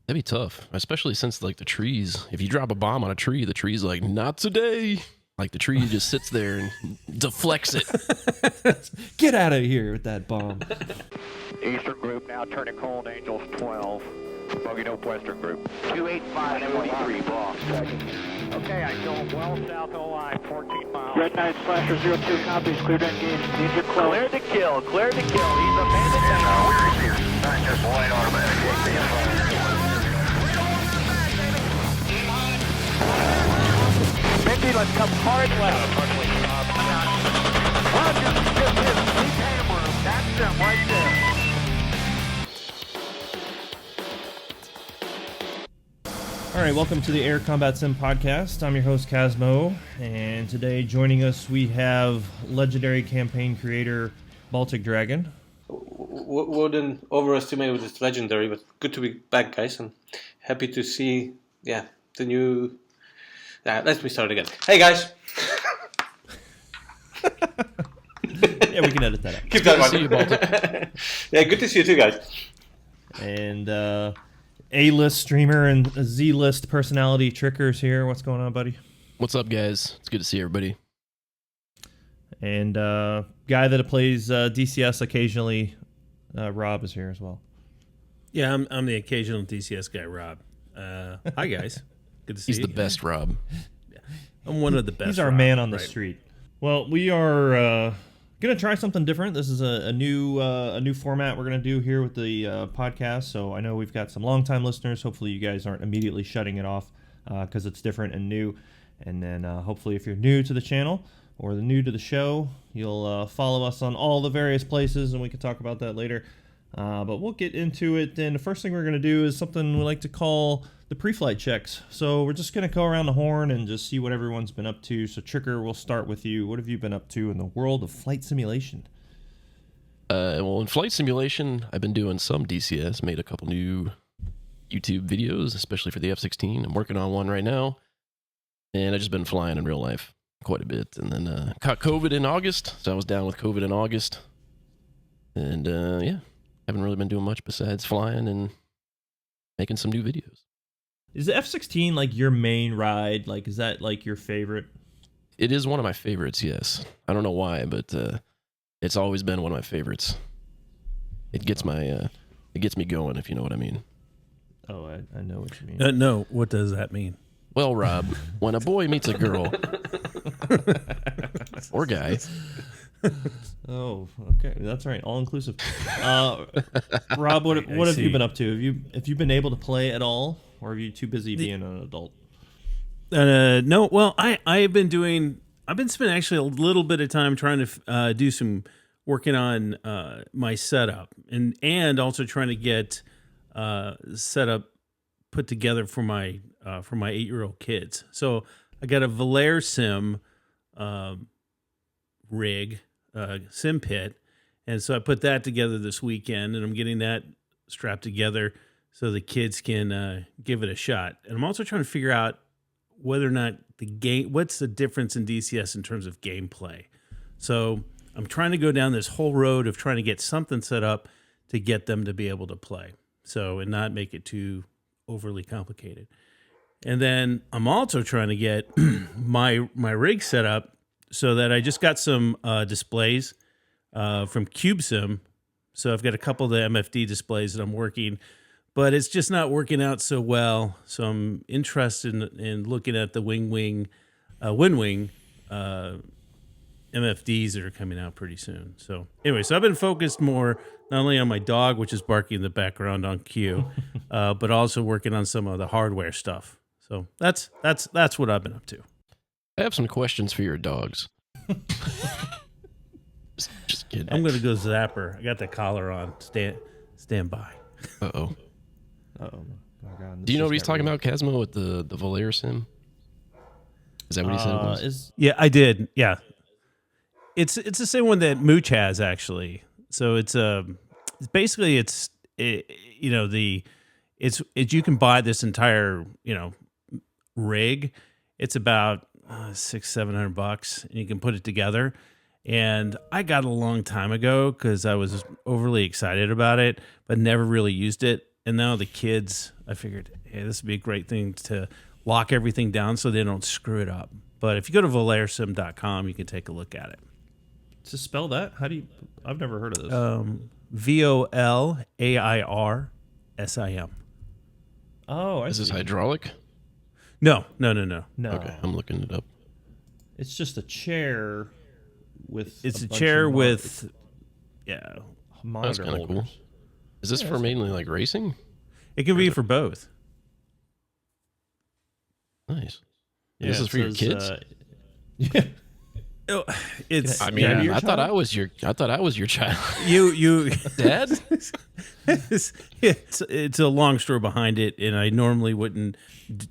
That'd be tough, especially since like the trees. If you drop a bomb on a tree, the tree's like, not today. Like the tree just sits there and deflects it. Get out of here with that bomb. Eastern group now turning cold, Angels 12. Bogey Dope Western group. 285 and 43 block. Okay, I go well south of line, 14 miles. Red 9 Slasher 02 copies, clear to engage. Danger close. Clear to kill, clear to kill. He's abandoned down. We're here. Not just white automatic. 50, let's come hard left. Roger, just hit him. Keep hammering. That's them right there. All right, welcome to the Air Combat Sim Podcast. I'm your host, Casmo, and today joining us we have legendary campaign creator Baltic Dragon. Wouldn't overestimate what is legendary, but good to be back, guys, and happy to see, the new... let me start again. Hey, guys! Yeah, we can edit that out. Keep that one. See you, Baltic. Yeah, good to see you too, guys. And A-list streamer and Z-list personality Tricker's here. What's going on, buddy? What's up, guys? It's good to see everybody. And guy that plays DCS occasionally, Rob is here as well. Yeah, I'm the occasional DCS guy, Rob. Hi, guys. Good to see you. He's the best, Rob. I'm one of the best. He's our Rob, man on the right? street. Well, we are gonna try something different. This is a new format we're gonna do here with the podcast. So I know we've got some longtime listeners. Hopefully, you guys aren't immediately shutting it off because it's different and new. And then hopefully, if you're new to the channel or new to the show, you'll follow us on all the various places, and we can talk about that later. But we'll get into it. And the first thing we're going to do is something we like to call the pre-flight checks. So we're just going to go around the horn and just see what everyone's been up to. So Tricker, we'll start with you. What have you been up to in the world of flight simulation? Well, in flight simulation, I've been doing some DCS, made a couple new YouTube videos, especially for the F-16. I'm working on one right now. And I've just been flying in real life quite a bit. And then caught COVID in August. So I was down with COVID in August. And haven't really been doing much besides flying and making some new videos. Is the F-16 like your main ride? Like, is that like your favorite? It is one of my favorites, yes. I don't know why, but it's always been one of my favorites. It gets me going, if you know what I mean. Oh, I know what you mean. No, what does that mean? Well, Rob, when a boy meets a girl or guy. Oh, okay, that's right, all inclusive. Rob, what have you been up to? Have you been able to play at all, or are you too busy being an adult? No. Well, I've been spending actually a little bit of time trying to do some working on my setup and also trying to get setup put together for my 8-year-old kids. So I got a Valair sim rig. Sim pit, and so I put that together this weekend, and I'm getting that strapped together so the kids can give it a shot. And I'm also trying to figure out whether or not what's the difference in DCS in terms of gameplay. So I'm trying to go down this whole road of trying to get something set up to get them to be able to play, and not make it too overly complicated. And then I'm also trying to get my rig set up so that I just got some displays from CubeSim. So I've got a couple of the MFD displays that I'm working, but it's just not working out so well. So I'm interested in looking at the WinWing MFDs that are coming out pretty soon. So anyway, so I've been focused more not only on my dog, which is barking in the background on cue, but also working on some of the hardware stuff. So that's what I've been up to. I have some questions for your dogs. just kidding. I'm gonna go zapper. I got the collar on. Stand by. Uh-oh. Oh my God! Do you know what he's talking about, Casmo, with the Valair sim? Is that what he said it was? Yeah, I did. Yeah, it's the same one that Mooch has actually. So it's basically you can buy this entire rig. It's about $600-700, and you can put it together. And I got it a long time ago because I was overly excited about it, but never really used it. and now the kids, I figured, hey, this would be a great thing to lock everything down so they don't screw it up. But if you go to volarsim.com, you can take a look at it. To spell that, how do you? I've never heard of this. VOLAIRSIM. Oh, I Is this see. hydraulic? No. No, Okay, I'm looking it up. it's just a chair with. It's a bunch chair of with, yeah. That's monitor kind of cool. holders. Is this for mainly like racing? It can be for both. Nice. Yeah, This is it for your says, kids? Oh, it's I mean, Yeah, your I thought child? I thought I was your child. you Dad? it's a long story behind it, and I normally wouldn't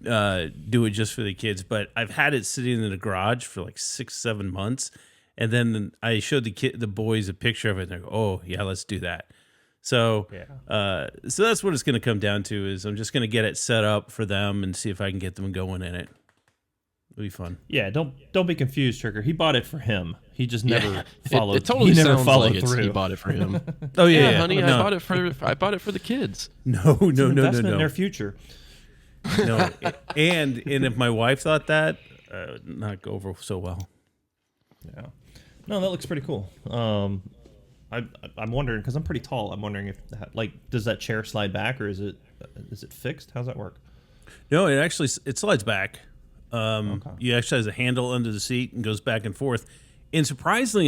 do it just for the kids, but I've had it sitting in the garage for like 6-7 months, and then I showed the boys a picture of it, and they go, "Oh yeah, let's do that." So so that's what it's going to come down to. Is I'm just going to get it set up for them and see if I can get them going in it. It'll be fun. Yeah, don't be confused, Trigger. He bought it for him. He just never followed. It totally he never sounds followed like through. he bought it for him. Oh yeah, honey, no. I bought it for the kids. No, Investment in their future. no. And if my wife thought that, not go over so well. Yeah. No, that looks pretty cool. I'm wondering because I'm pretty tall. I'm wondering if does that chair slide back or is it fixed? How's that work? No, it slides back. Okay. You actually has a handle under the seat and goes back and forth. And surprisingly,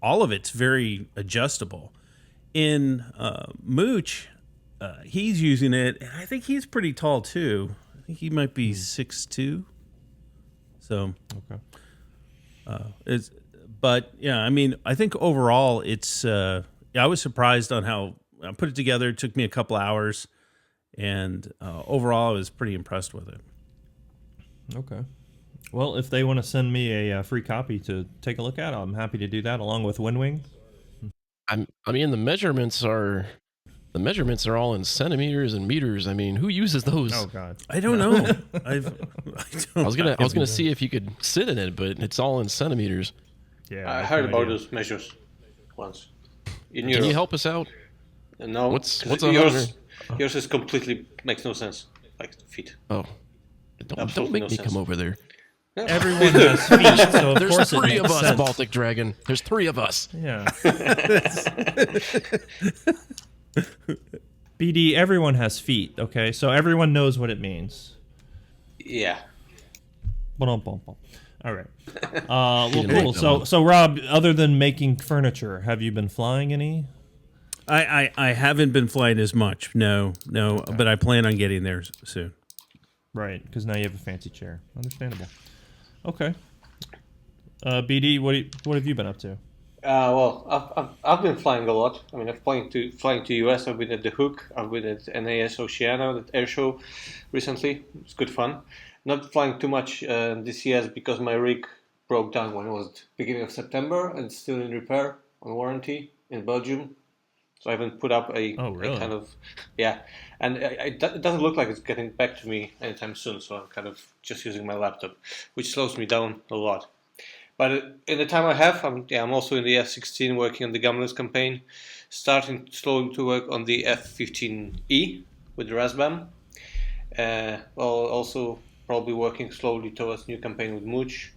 all of it's very adjustable. In Mooch, he's using it, and I think he's pretty tall too. I think he might be 6'2". So Okay. But yeah, I mean, I think overall it's. I was surprised on how I put it together. It took me a couple hours, and overall, I was pretty impressed with it. Okay. Well, if they want to send me a free copy to take a look at, I'm happy to do that along with Windwing. I mean, the measurements are all in centimeters and meters. I mean, who uses those? Oh God. I don't know. I was gonna see if you could sit in it, but it's all in centimeters. Yeah. I heard about those measures once. In Can you Europe. help us out? No. What's 'cause yours? yours is completely makes no sense. Like feet. Oh, don't Absolutely make no me sense. come over there. Everyone has feet, so of There's course it 3 makes of us, sense. Baltic Dragon. There's 3 of us. Yeah. BD, everyone has feet, okay? So everyone knows what it means. Yeah. Ba-dum-bum-bum. All right. Well, Feet and cool. legs. So Rob, other than making furniture, have you been flying any? I haven't been flying as much. No, but I plan on getting there soon. Right, because now you have a fancy chair. Understandable. Okay. BD, what have you been up to? Well, I've been flying a lot. I mean, I've flying to US. I've been at the Hook. I've been at NAS Oceana, that air show, recently. It's good fun. Not flying too much this year because my rig broke down when it was beginning of September and it's still in repair on warranty in Belgium. So I haven't put up a kind of and it doesn't look like it's getting back to me anytime soon. So I'm kind of just using my laptop, which slows me down a lot. But in the time I have, I'm also in the F-16 working on the Gamlis campaign, starting slowly to work on the F-15E with the RASBAM. Also probably working slowly towards new campaign with Mooch.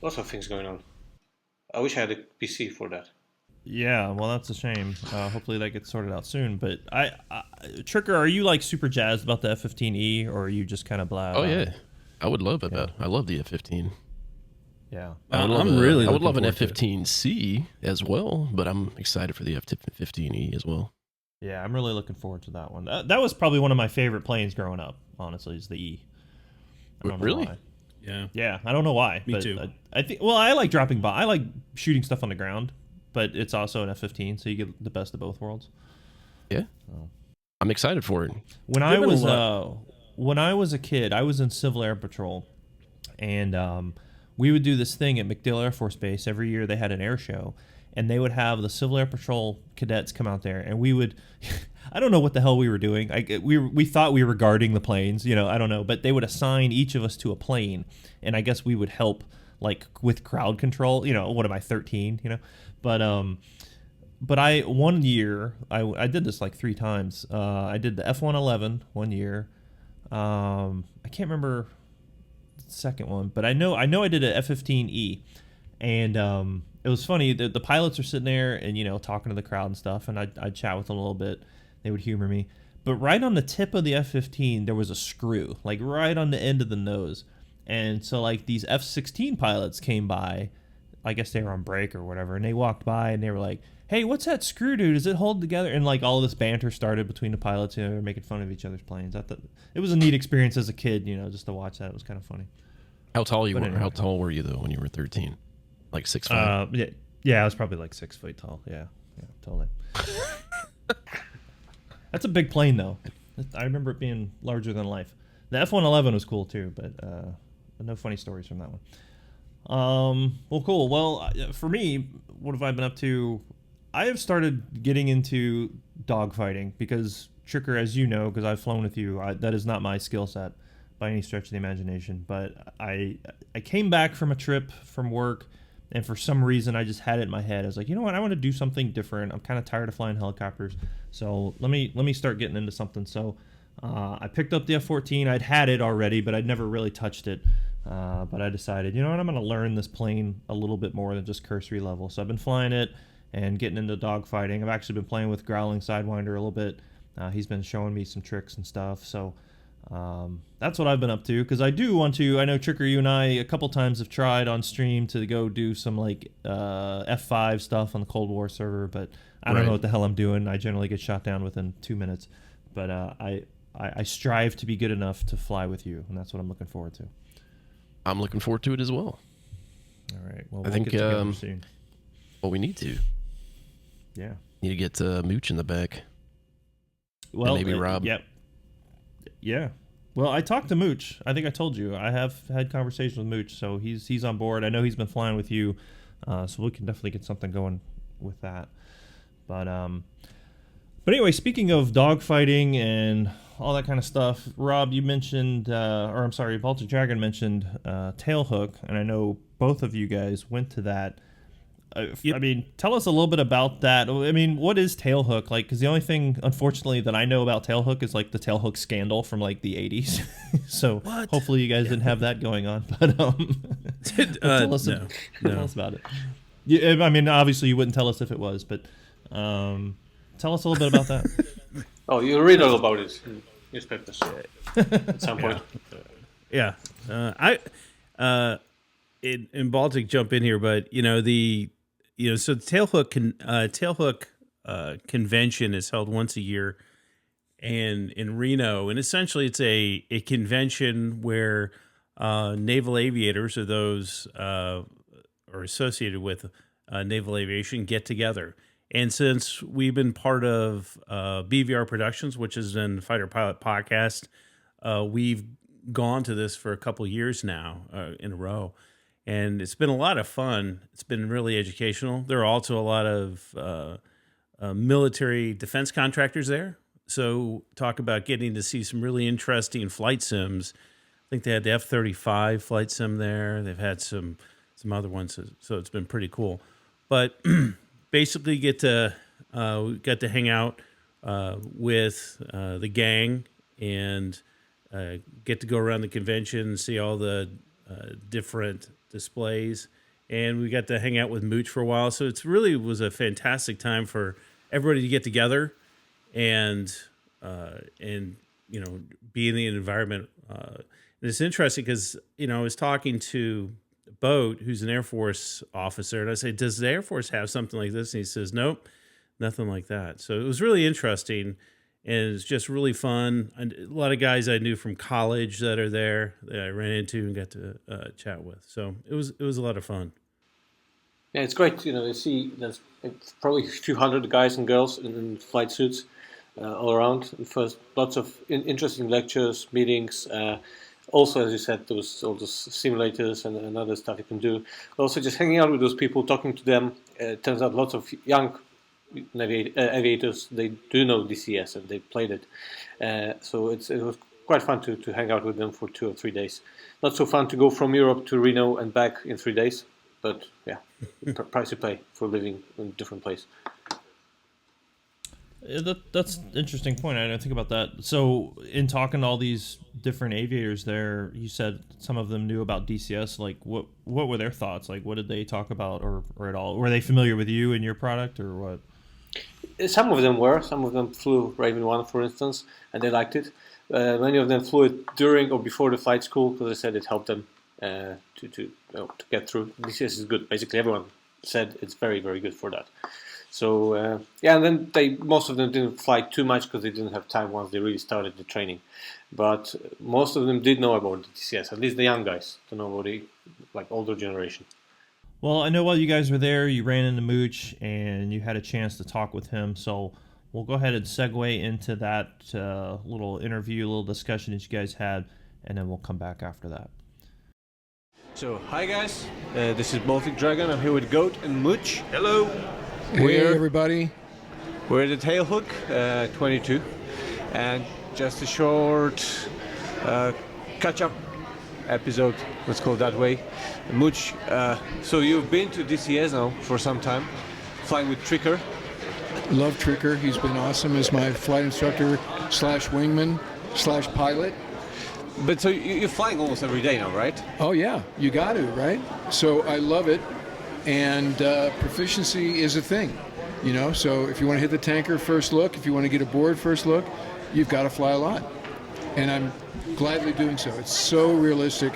Lots of things going on. I wish I had a PC for that. Yeah, well, that's a shame. Hopefully that gets sorted out soon. But Tricker, are you like super jazzed about the F-15E, or are you just kind of blah? Oh yeah, I would love it. I love the F-15. Yeah. I would I'm love really I would love an looking forward to it. F-15C as well, but I'm excited for the F-15E as well. Yeah, I'm really looking forward to that one. That was probably one of my favorite planes growing up, honestly, is the E. I don't know Really? why. Yeah. Yeah, I don't know why. Me but too. I think. Well, I like dropping bomb. I like shooting stuff on the ground, but it's also an F-15, so you get the best of both worlds. Yeah, I'm excited for it. When There've I been a was lot. when I was a kid, I was in Civil Air Patrol, and we would do this thing at MacDill Air Force Base every year. They had an air show, and they would have the Civil Air Patrol cadets come out there, and we would. I don't know what the hell we were doing. We thought we were guarding the planes, I don't know, but they would assign each of us to a plane, and I guess we would help like with crowd control. What am I, 13? But but one year I did this like 3 times. I did the F-111 one year. I can't remember the second one, but I know I did a F-15E, and it was funny. The pilots are sitting there and talking to the crowd and stuff, and I'd chat with them a little bit. They would humor me, but right on the tip of the F-15 there was a screw, like right on the end of the nose, and so like these F-16 pilots came by. I guess they were on break or whatever, and they walked by and they were like, "Hey, what's that screw do? Does it hold together?" And like all this banter started between the pilots, and they were making fun of each other's planes. I thought it was a neat experience as a kid, just to watch that. It was kind of funny. How tall you But were? anyway. How tall were you though when you were 13? Like 6'5"? Yeah, I was probably like 6 feet tall. Yeah, totally. That's a big plane though. I remember it being larger than life. The F-111 was cool too, but no funny stories from that one. Well, cool. Well, for me, what have I been up to? I have started getting into dogfighting because, Tricker, as you know, because I've flown with you, that is not my skill set by any stretch of the imagination. But I came back from a trip from work, and for some reason I just had it in my head. I was like, you know what? I want to do something different. I'm kind of tired of flying helicopters, so let me start getting into something. So I picked up the F-14. I'd had it already, but I'd never really touched it. But I decided, you know what, I'm going to learn this plane a little bit more than just cursory level. So I've been flying it and getting into dogfighting. I've actually been playing with Growling Sidewinder a little bit. He's been showing me some tricks and stuff. So that's what I've been up to, because I do want to. I know, Tricker, you and I a couple times have tried on stream to go do some like F5 stuff on the Cold War server, but I don't know what the hell I'm doing. I generally get shot down within 2 minutes. But I strive to be good enough to fly with you, and that's what I'm looking forward to. I'm looking forward to it as well. All right. Well, I think get together soon. Well, we need to. Yeah. Need to get Mooch in the back. Well, and maybe Rob. Yep. Yeah. Well, I talked to Mooch. I think I told you. I have had conversations with Mooch, so he's on board. I know he's been flying with you, so we can definitely get something going with that. But anyway, speaking of dogfighting and all that kind of stuff, Rob, you mentioned, Baltic Dragon mentioned Tailhook, and I know both of you guys went to that. Yep. I mean, tell us a little bit about that. I mean, what is Tailhook? Like, because the only thing, unfortunately, that I know about Tailhook is like the Tailhook scandal from like the 80s. So hopefully you guys didn't have that going on. But tell us about it. Yeah, I mean, obviously you wouldn't tell us if it was, but tell us a little bit about that. Oh, you read all about it in newspapers at some point. Yeah. In Baltic jump in here, but so the Tailhook convention is held once a year, and in Reno, and essentially it's a convention where naval aviators, or those are associated with naval aviation, get together. And since we've been part of BVR Productions, which is in Fighter Pilot Podcast, we've gone to this for a couple years now in a row. And it's been a lot of fun. It's been really educational. There are also a lot of military defense contractors there. So talk about getting to see some really interesting flight sims. I think they had the F-35 flight sim there. They've had some other ones. So it's been pretty cool. But basically got to hang out with the gang and get to go around the convention and see all the different displays, and we got to hang out with Mooch for a while. So it's really was a fantastic time for everybody to get together and be in the environment. And it's interesting because I was talking to Boat, who's an Air Force officer, and I say, does the Air Force have something like this? And he says, nope, nothing like that. So it was really interesting, and it's just really fun. And a lot of guys I knew from college that are there that I ran into and got to chat with. So it was a lot of fun. Yeah, it's great. You see there's probably a few hundred guys and girls in flight suits all around. And first, lots of interesting lectures, meetings. Also, as you said, there was all those simulators and other stuff you can do. Also, just hanging out with those people, talking to them. It turns out lots of young aviators, they do know DCS and they played it. So it was quite fun to hang out with them for 2 or 3 days. Not so fun to go from Europe to Reno and back in 3 days, but yeah, price you pay for living in a different place. That's an interesting point. I didn't think about that. So, in talking to all these different aviators there, you said some of them knew about DCS. Like, what were their thoughts? Like, what did they talk about, or at all? Were they familiar with you and your product, or what? Some of them were. Some of them flew Raven 1, for instance, and they liked it. Many of them flew it during or before the flight school because they said it helped them to get through. DCS is good. Basically, everyone said it's very, very good for that. So and then most of them didn't fly too much because they didn't have time once they really started the training. But most of them did know about the DCS. At least the young guys to know about the older generation. Well, I know while you guys were there, you ran into Mooch and you had a chance to talk with him. So we'll go ahead and segue into that little interview, little discussion that you guys had, and then we'll come back after that. So, hi guys, this is Baltic Dragon. I'm here with Goat and Mooch. Hello. Hey everybody. We're at the Tailhook 22, and just a short catch-up episode, let's call it that way. Mooch, so you've been to DCS now for some time, flying with Tricker. Love Tricker. He's been awesome as my flight instructor / wingman / pilot. But so you're flying almost every day now, right? Oh yeah, you got to, right? So I love it, and proficiency is a thing, you know. So if you want to hit the tanker first look, if you want to get aboard first look, you've got to fly a lot, and I'm gladly doing so. It's so realistic.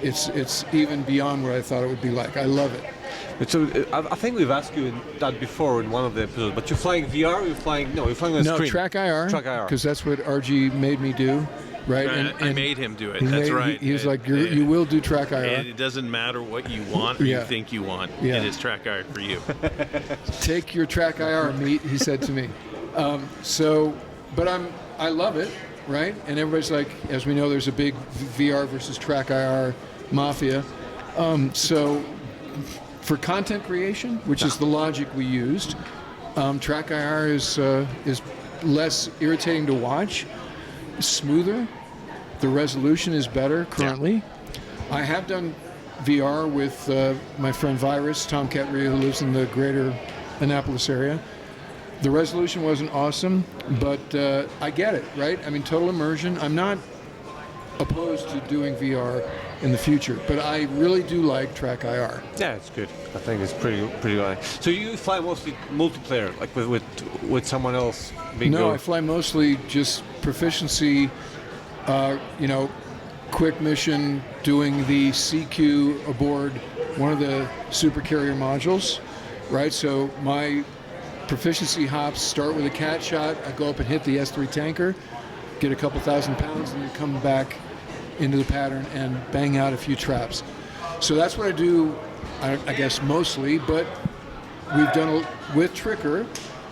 It's even beyond what I thought it would be like. I love it. But so I think we've asked you that before in one of the episodes. But you're flying VR. Or you're flying on screen. No, track IR. Track IR. Because that's what RG made me do. Right, and I made him do it. That's right. He was like, you will do track IR. And it doesn't matter what you want or you think you want. Yeah. It is track IR for you. Take your track IR, meat, he said to me. But I love it, right? And everybody's like, as we know, there's a big VR versus track IR mafia. So for content creation, which is the logic we used, track IR is less irritating to watch. Smoother. The resolution is better currently. I have done VR with my friend Virus, Tomcat Rhea, who lives in the greater Annapolis area. The resolution wasn't awesome, but I get it, right? I mean, total immersion. I'm not opposed to doing VR in the future, but I really do like track IR. Yeah, it's good. I think it's pretty good. So you fly mostly multiplayer, like with someone else being No, I fly mostly just proficiency, quick mission, doing the CQ aboard one of the Supercarrier modules, right? So my proficiency hops start with a cat shot. I go up and hit the S3 tanker, get a couple thousand pounds, and then come back into the pattern and bang out a few traps. So that's what I do, I guess, mostly, but we've done, with Tricker,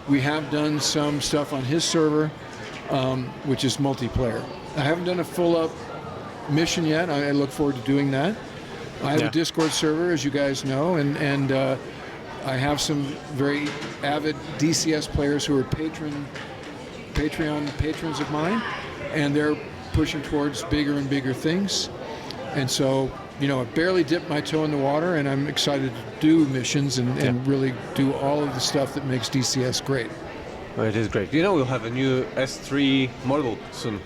we have done some stuff on his server, which is multiplayer. I haven't done a full-up mission yet. I look forward to doing that. I have a Discord server, as you guys know, and I have some very avid DCS players who are Patreon patrons of mine, and they're pushing towards bigger and bigger things. And so, I barely dipped my toe in the water, and I'm excited to do missions and really do all of the stuff that makes DCS great. Well, it is great. We'll have a new S3 model soon,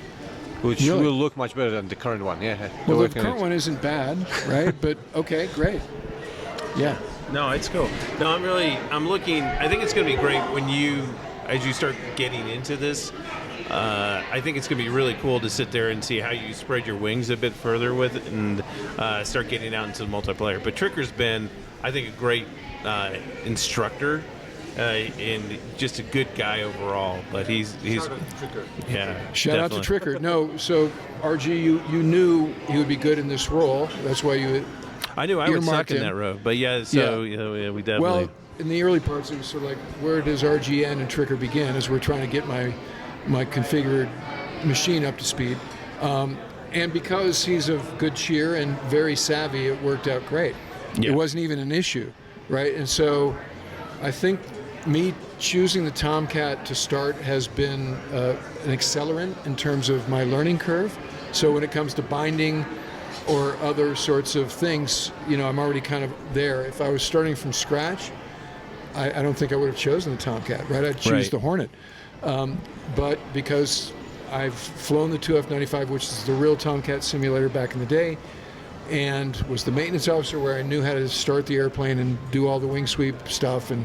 which will look much better than the current one. Yeah. Well, the current one isn't bad, right? But okay, great. Yeah. No, it's cool. No, I'm looking. I think it's going to be great as you start getting into this. I think it's going to be really cool to sit there and see how you spread your wings a bit further with it and start getting out into the multiplayer. But Tricker's been, I think, a great instructor and just a good guy overall. But he's Shout out to Tricker. No, so RG, you knew he would be good in this role. That's why you. I knew I would suck in that row. But we definitely. Well, in the early parts, it was sort of like, where does RG end and Tricker begin? As we're trying to get my configured machine up to speed. And because he's of good cheer and very savvy, it worked out great. Yeah. It wasn't even an issue, right? And so I think me choosing the Tomcat to start has been an accelerant in terms of my learning curve. So when it comes to binding or other sorts of things, I'm already kind of there. If I was starting from scratch, I don't think I would have chosen the Tomcat, right? I'd choose the Hornet. But because I've flown the 2F95, which is the real Tomcat simulator back in the day, and was the maintenance officer where I knew how to start the airplane and do all the wing sweep stuff and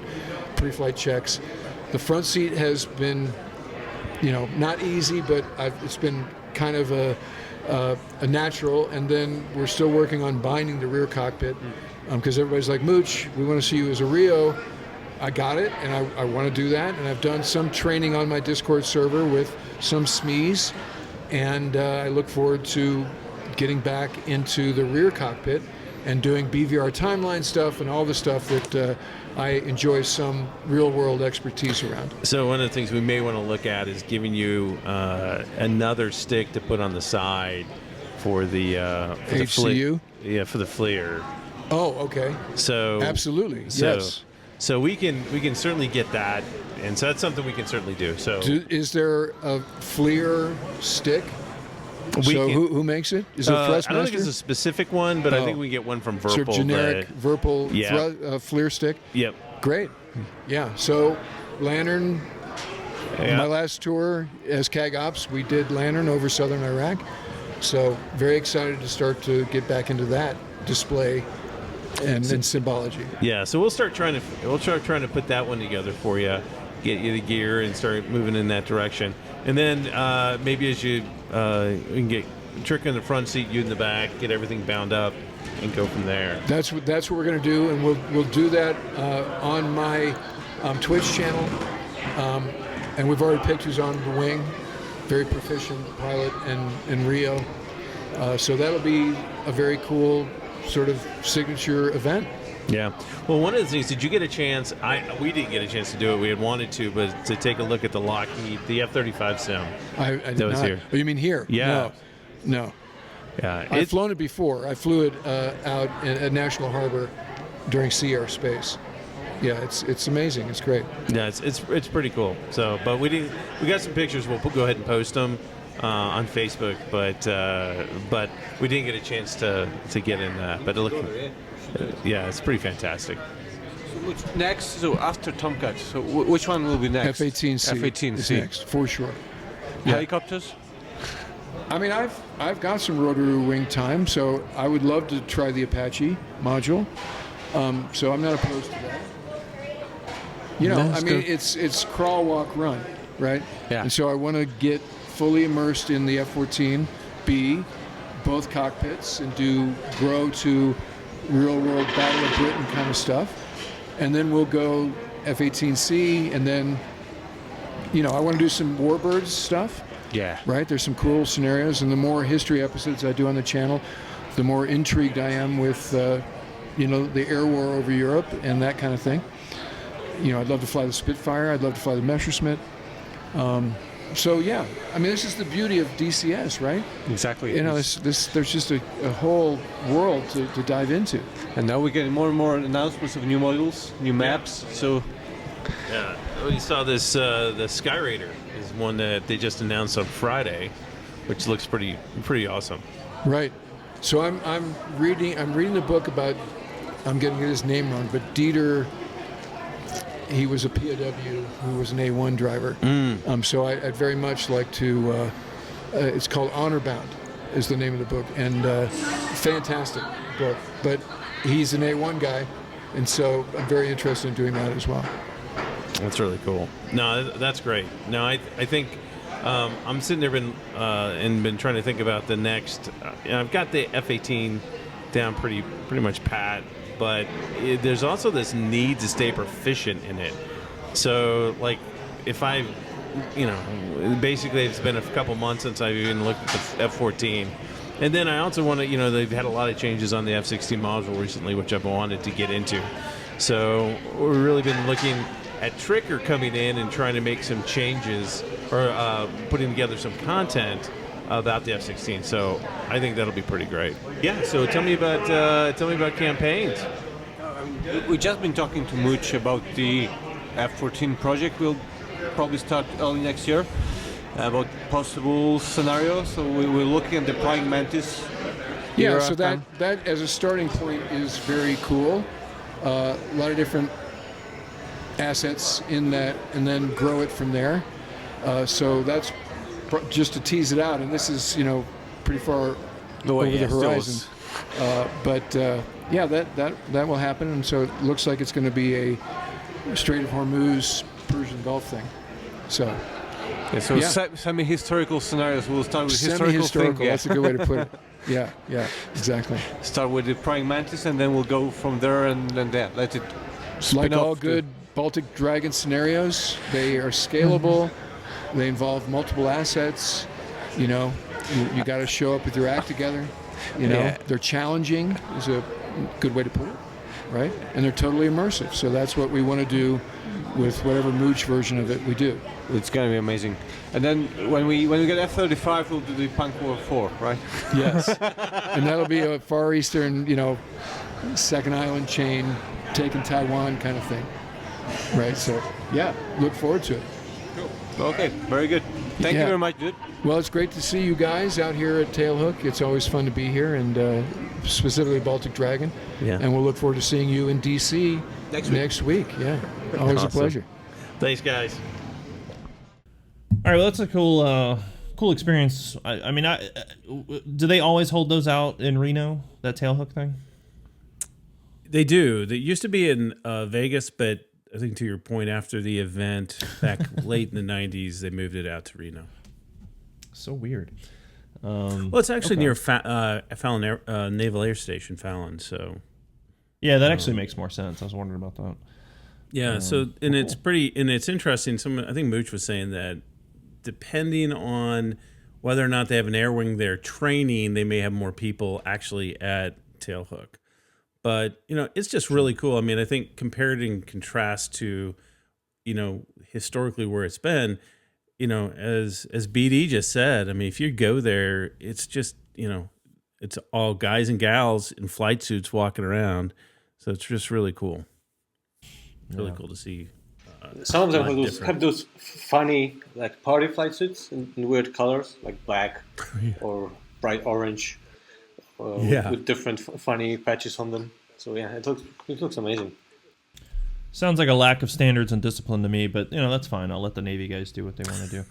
pre-flight checks. The front seat has been, not easy, but it's been kind of a natural. And then we're still working on binding the rear cockpit because everybody's like, Mooch, we want to see you as a Rio. I got it, and I want to do that. And I've done some training on my Discord server with some SMEs, and I look forward to getting back into the rear cockpit and doing BVR timeline stuff and all the stuff that I enjoy some real-world expertise around. So one of the things we may want to look at is giving you another stick to put on the side for the HCU? For the FLIR. Oh, okay. So absolutely, yes. So we can certainly get that, and so that's something we can certainly do. So is there a FLIR stick? Who makes it? Is it Thrustmaster? I don't think it's a specific one, but I think we can get one from Virpil. Sort of generic Virpil FLIR stick? Yep. Great. Yeah, so Lantern, my last tour as CAG Ops, we did Lantern over southern Iraq. So very excited to start to get back into that display and symbology. Yeah, so we'll start trying to put that one together for you, get you the gear, and start moving in that direction. And then maybe as you can get Trick in the front seat, you in the back, get everything bound up, and go from there. That's what we're going to do, and we'll do that on my Twitch channel. And we've already picked who's on the wing, very proficient pilot in Rio. So that'll be a very cool sort of signature event. Yeah. Well, one of the things, did you get a chance? We didn't get a chance to do it. We had wanted to, but to take a look at the Lockheed, the F-35 sim. I did not. Was here. Oh, you mean here? Yeah. No. Yeah. I've flown it before. I flew it out at National Harbor during Sea Air Space. Yeah, it's amazing. It's great. Yeah, it's pretty cool. So, but we got some pictures. We'll go ahead and post them on Facebook, but we didn't get a chance to get in that. But yeah, it's pretty fantastic. So next, so after Tomcat, so which one will be next? F-18C. F-18C is next, for sure. Yeah. Helicopters? I mean, I've got some rotary wing time, so I would love to try the Apache module. So I'm not opposed to that. It's crawl, walk, run, right? Yeah. And so I want to get fully immersed in the F-14B, both cockpits, and grow to real-world Battle of Britain kind of stuff. And then we'll go F-18C, and then, I want to do some Warbirds stuff. Yeah. Right? There's some cool scenarios, and the more history episodes I do on the channel, the more intrigued I am with, the air war over Europe and that kind of thing. I'd love to fly the Spitfire. I'd love to fly the Messerschmitt. So yeah, I mean, this is the beauty of DCS, right? Exactly. There's just a whole world to dive into. And now we're getting more and more announcements of new models, new maps. So yeah, we saw this. The Skyraider is one that they just announced on Friday, which looks pretty awesome. Right. So I'm reading the book about, I'm getting his name wrong, but Dieter. He was a POW who was an A1 driver. So I'd very much like to, it's called Honor Bound is the name of the book, and fantastic book. But he's an A1 guy, and so I'm very interested in doing that as well. That's really cool. No, that's great. No, I think I'm sitting there been trying to think about the next. I've got the F-18 down pretty much pat. But there's also this need to stay proficient in it. So, like, if basically it's been a couple months since I've even looked at the F-14. And then I also want to, they've had a lot of changes on the F-16 module recently, which I've wanted to get into. So we've really been looking at Tricker coming in and trying to make some changes or putting together some content about the F-16, so I think that'll be pretty great. Yeah. So tell me about campaigns. We've just been talking to Mooch about the F-14 project. We'll probably start early next year about possible scenarios. So we're looking at the Flying Mantis. Yeah. So that as a starting point is very cool. A lot of different assets in that, and then grow it from there. So that's just to tease it out, and this is pretty far over the horizon. Yeah, that will happen, and so it looks like it's going to be a Strait of Hormuz Persian Gulf thing. So. Semi-historical scenarios. We'll start with Semi-historical. thing, yeah. That's a good way to put it. Yeah, exactly. Start with the praying mantis, and then we'll go from there, and let it. Like all good Baltic Dragon scenarios, they are scalable. They involve multiple assets. You got to show up with your act together. They're challenging is a good way to put it, right? And they're totally immersive. So that's what we want to do with whatever Mooch version of it we do. It's going to be amazing. And then when we get F-35, we'll do the Punk War 4, right? Yes. And that'll be a Far Eastern, second island chain, taking Taiwan kind of thing. Right? So, yeah, look forward to it. Cool. Okay, very good. Thank you very much, dude. Well, it's great to see you guys out here at Tailhook. It's always fun to be here, and specifically Baltic Dragon. Yeah. And we'll look forward to seeing you in D.C. next week. Yeah, always Awesome. a pleasure. Thanks, guys. All right, well, that's a cool experience. I mean, do they always hold those out in Reno, that Tailhook thing? They do. They used to be in Vegas, but I think to your point, after the event back late in the 90s, they moved it out to Reno. So weird. Well, it's actually near Fallon Naval Air Station, Fallon. So, yeah, that actually makes more sense. I was wondering about that. Yeah. It's interesting. I think Mooch was saying that depending on whether or not they have an air wing they're training, they may have more people actually at Tailhook. But, it's just really cool. I mean, I think compared in contrast to, historically where it's been, as BD just said, I mean, if you go there, it's just, it's all guys and gals in flight suits walking around. So it's just really cool. Really cool to see. Some of them have those funny, like, party flight suits in weird colors, like black or bright orange. With different funny patches on them. So yeah, it looks amazing. Sounds like a lack of standards and discipline to me, but that's fine. I'll let the Navy guys do what they want to do.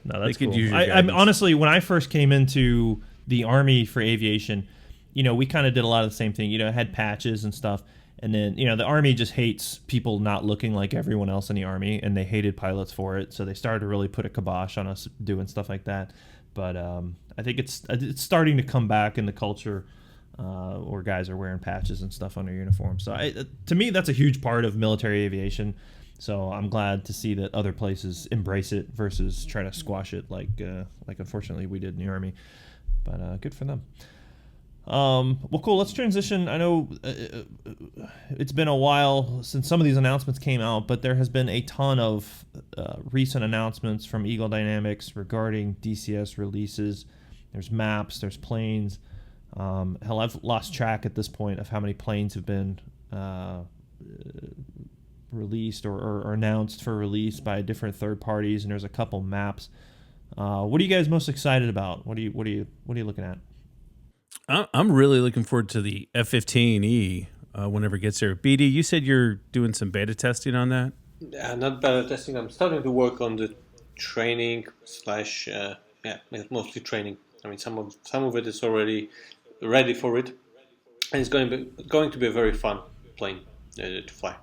No, that's cool. I'm honestly, when I first came into the Army for aviation, we kind of did a lot of the same thing. It had patches and stuff. And then, the Army just hates people not looking like everyone else in the Army, and they hated pilots for it. So they started to really put a kibosh on us doing stuff like that. But I think it's starting to come back in the culture where guys are wearing patches and stuff on their uniforms. So to me, that's a huge part of military aviation. So I'm glad to see that other places embrace it versus try to squash it like unfortunately we did in the Army. But good for them. Well, cool. Let's transition. I know it's been a while since some of these announcements came out, but there has been a ton of recent announcements from Eagle Dynamics regarding DCS releases. There's maps, there's planes. Hell, I've lost track at this point of how many planes have been released or announced for release by different third parties, and there's a couple maps. What are you guys most excited about? What are you looking at? I'm really looking forward to the F-15E whenever it gets there. BD, you said you're doing some beta testing on that? Yeah, not beta testing. I'm starting to work on the training mostly training. I mean, some of it is already ready for it, and it's going to be a very fun plane to fly.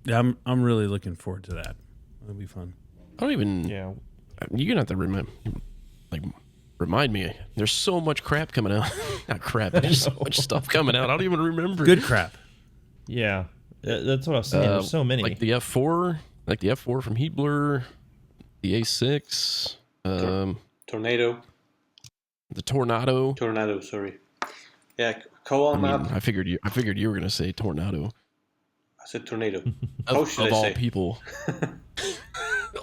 Yeah, I'm really looking forward to that. It'll be fun. I don't even. Yeah, you're gonna have to remind me. There's so much crap coming out. Not crap. There's so much stuff coming out. I don't even remember. Good crap. Yeah, that's what I was saying. There's so many. Like the F4, from Heatblur, the A6, Tornado. The Tornado. Tornado. Sorry. Yeah, Koal map. I figured you were gonna say Tornado. I said Tornado. Of all people.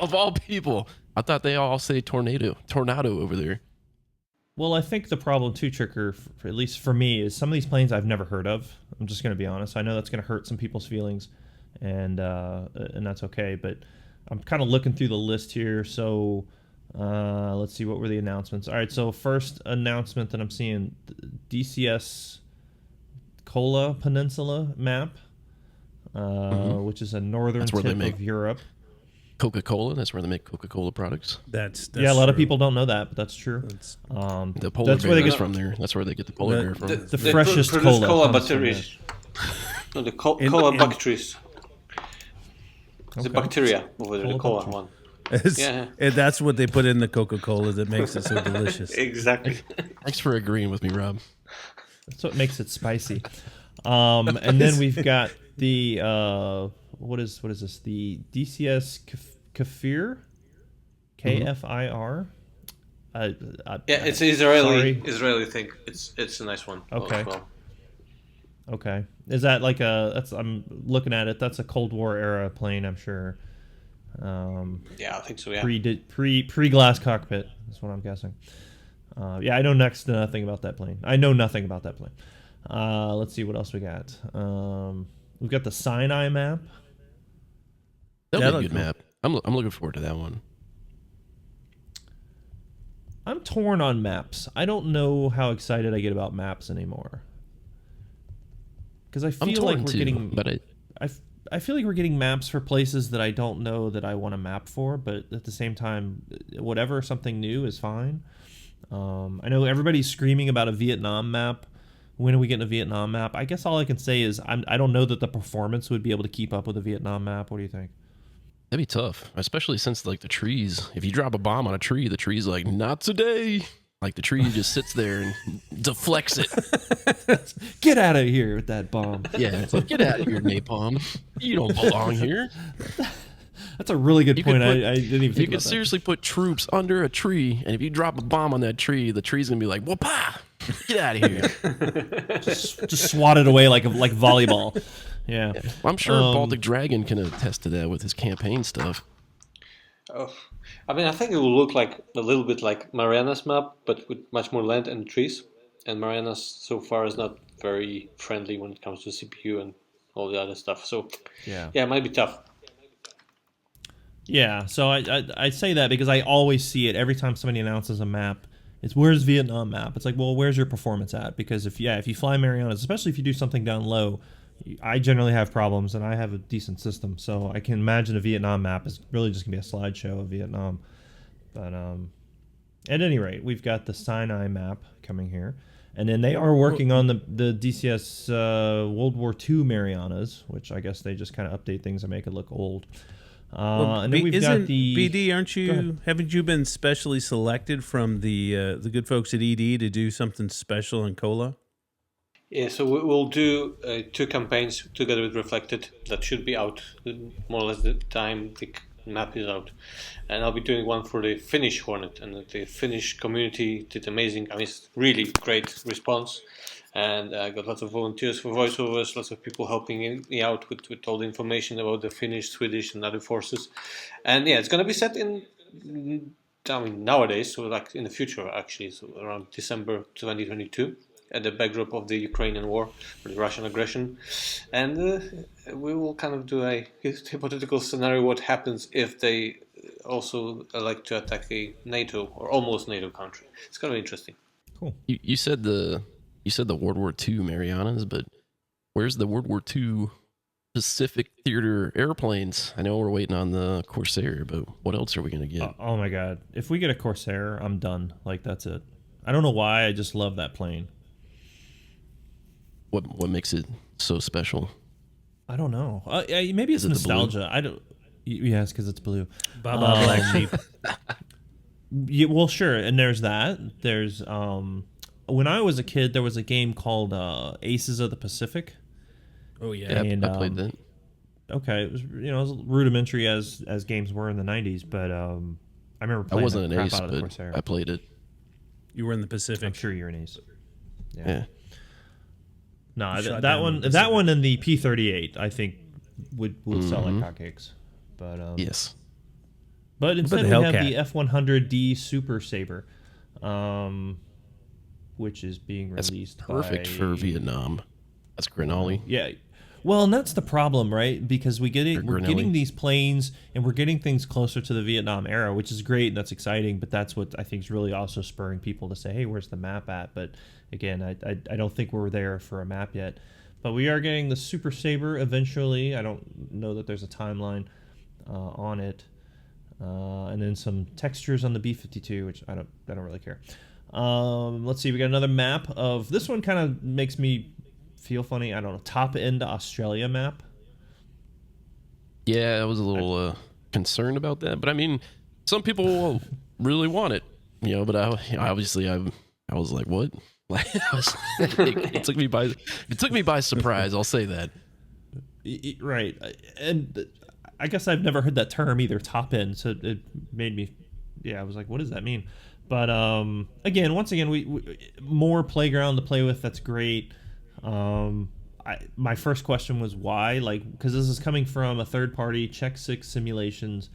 Of all people, I thought they all say Tornado over there. Well, I think the problem too, Tricker, at least for me, is some of these planes I've never heard of. I'm just going to be honest. I know that's going to hurt some people's feelings, and that's okay. But I'm kind of looking through the list here. So let's see, what were the announcements? All right, so first announcement that I'm seeing, DCS Kola Peninsula map. which is a northern That's where they tip make of Europe. Coca-Cola. That's where they make Coca-Cola products. That's yeah, a lot of true. people don't know that, but that's true. The polar that's bear where they is get from there. That's where they get the polar bear from. the They freshest produce cola comes from batteries. No, the cola bacteries. The bacteria over there, the cola one. Yeah. And that's what they put in the Coca-Cola that makes it so delicious. Exactly. Thanks for agreeing with me, Rob. That's what makes it spicy. And then we've got the what is this? The DCS Kfir, KFIR. Yeah, it's Israeli thing. It's a nice one. Okay. As well. Okay. Is that like I'm looking at it. That's a Cold War era plane, I'm sure. Yeah, I think so. Yeah. Pre glass cockpit is what I'm guessing. Yeah, I know next to nothing about that plane. Let's see what else we got. We've got the Sinai map. That'll be a good map. I'm looking forward to that one. I'm torn on maps. I don't know how excited I get about maps anymore. Because I feel like we're getting, I feel like we're getting maps for places that I don't know that I want a map for, but at the same time, whatever, something new is fine. I know everybody's screaming about a Vietnam map. When are we getting a Vietnam map? I guess all I can say is I don't know that the performance would be able to keep up with a Vietnam map. What do you think? That'd be tough, especially since like the trees. If you drop a bomb on a tree, the tree's like, not today. Like the tree just sits there and deflects it. Get out of here with that bomb. Yeah, it's like, get out of here, napalm. You don't belong here. That's a really good point. I didn't even think about that. You could seriously put troops under a tree, and if you drop a bomb on that tree, the tree's gonna be like, whoop-ah! Get out of here. just swat it away like volleyball. Yeah. Well, I'm sure Baltic Dragon can attest to that with his campaign stuff. Oh, I mean, I think it will look like a little bit like Mariana's map, but with much more land and trees. And Mariana's so far is not very friendly when it comes to CPU and all the other stuff. So yeah, it might be tough. Yeah, so I say that because I always see it every time somebody announces a map. It's where's Vietnam map? It's like, well, where's your performance at? Because if you fly Marianas, especially if you do something down low, I generally have problems, and I have a decent system, so I can imagine a Vietnam map is really just gonna be a slideshow of Vietnam. But at any rate, we've got the Sinai map coming here, and then they are working on the DCS World War II Marianas, which I guess they just kind of update things and make it look old. And then we've got the BD. Aren't you? Haven't you been specially selected from the good folks at ED to do something special in Cola? Yeah, so we'll do 2 campaigns together with Reflected that should be out more or less the time the map is out. And I'll be doing one for the Finnish Hornet, and the Finnish community did amazing. I mean, it's really great response. And I got lots of volunteers for voiceovers, lots of people helping me out with all the information about the Finnish, Swedish, and other forces. And yeah, it's going to be set in, I mean, nowadays, so like in the future actually, so around December 2022, at the backdrop of the Ukrainian war, or the Russian aggression. And we will kind of do a hypothetical scenario: what happens if they also like to attack a NATO or almost NATO country. It's going to be interesting. Cool. You said the World War II Marianas, but where's the World War II Pacific Theater airplanes? I know we're waiting on the Corsair, but what else are we going to get? Oh my God. If we get a Corsair, I'm done. Like, that's it. I don't know why. I just love that plane. What makes it so special? I don't know. Maybe it's nostalgia. I don't. Yes, because it's blue. Baba Black Sheep. Yeah, well, sure. And there's that. There's when I was a kid, there was a game called Aces of the Pacific. Oh yeah, and, I played that. Okay, it was it was rudimentary as games were in the '90s, but I remember playing the crap out of the but Corsair. I played it. You were in the Pacific. I'm sure you're an ace. Yeah. No, that one and the P-38 I think would sell like hotcakes. But yes. But instead we have the F-100D Super Saber, which is being released. That's perfect for Vietnam. That's Grenoli. Yeah. Well, and that's the problem, right? Because we're getting these planes and we're getting things closer to the Vietnam era, which is great and that's exciting. But that's what I think is really also spurring people to say, "Hey, where's the map at?" But again, I don't think we're there for a map yet. But we are getting the Super Saber eventually. I don't know that there's a timeline on it. And then some textures on the B-52, which I don't really care. Let's see, we got another map of this one. Kind of makes me feel funny. I don't know, top end Australia map. Yeah, I was a little concerned about that, but I mean, some people really want it, But I was like, what? It took me by surprise. I'll say that. Right, and I guess I've never heard that term either, top end. So it made me, I was like, what does that mean? But once again, we more playground to play with. That's great. My first question was why, because this is coming from a third party, Check 6 Simulations,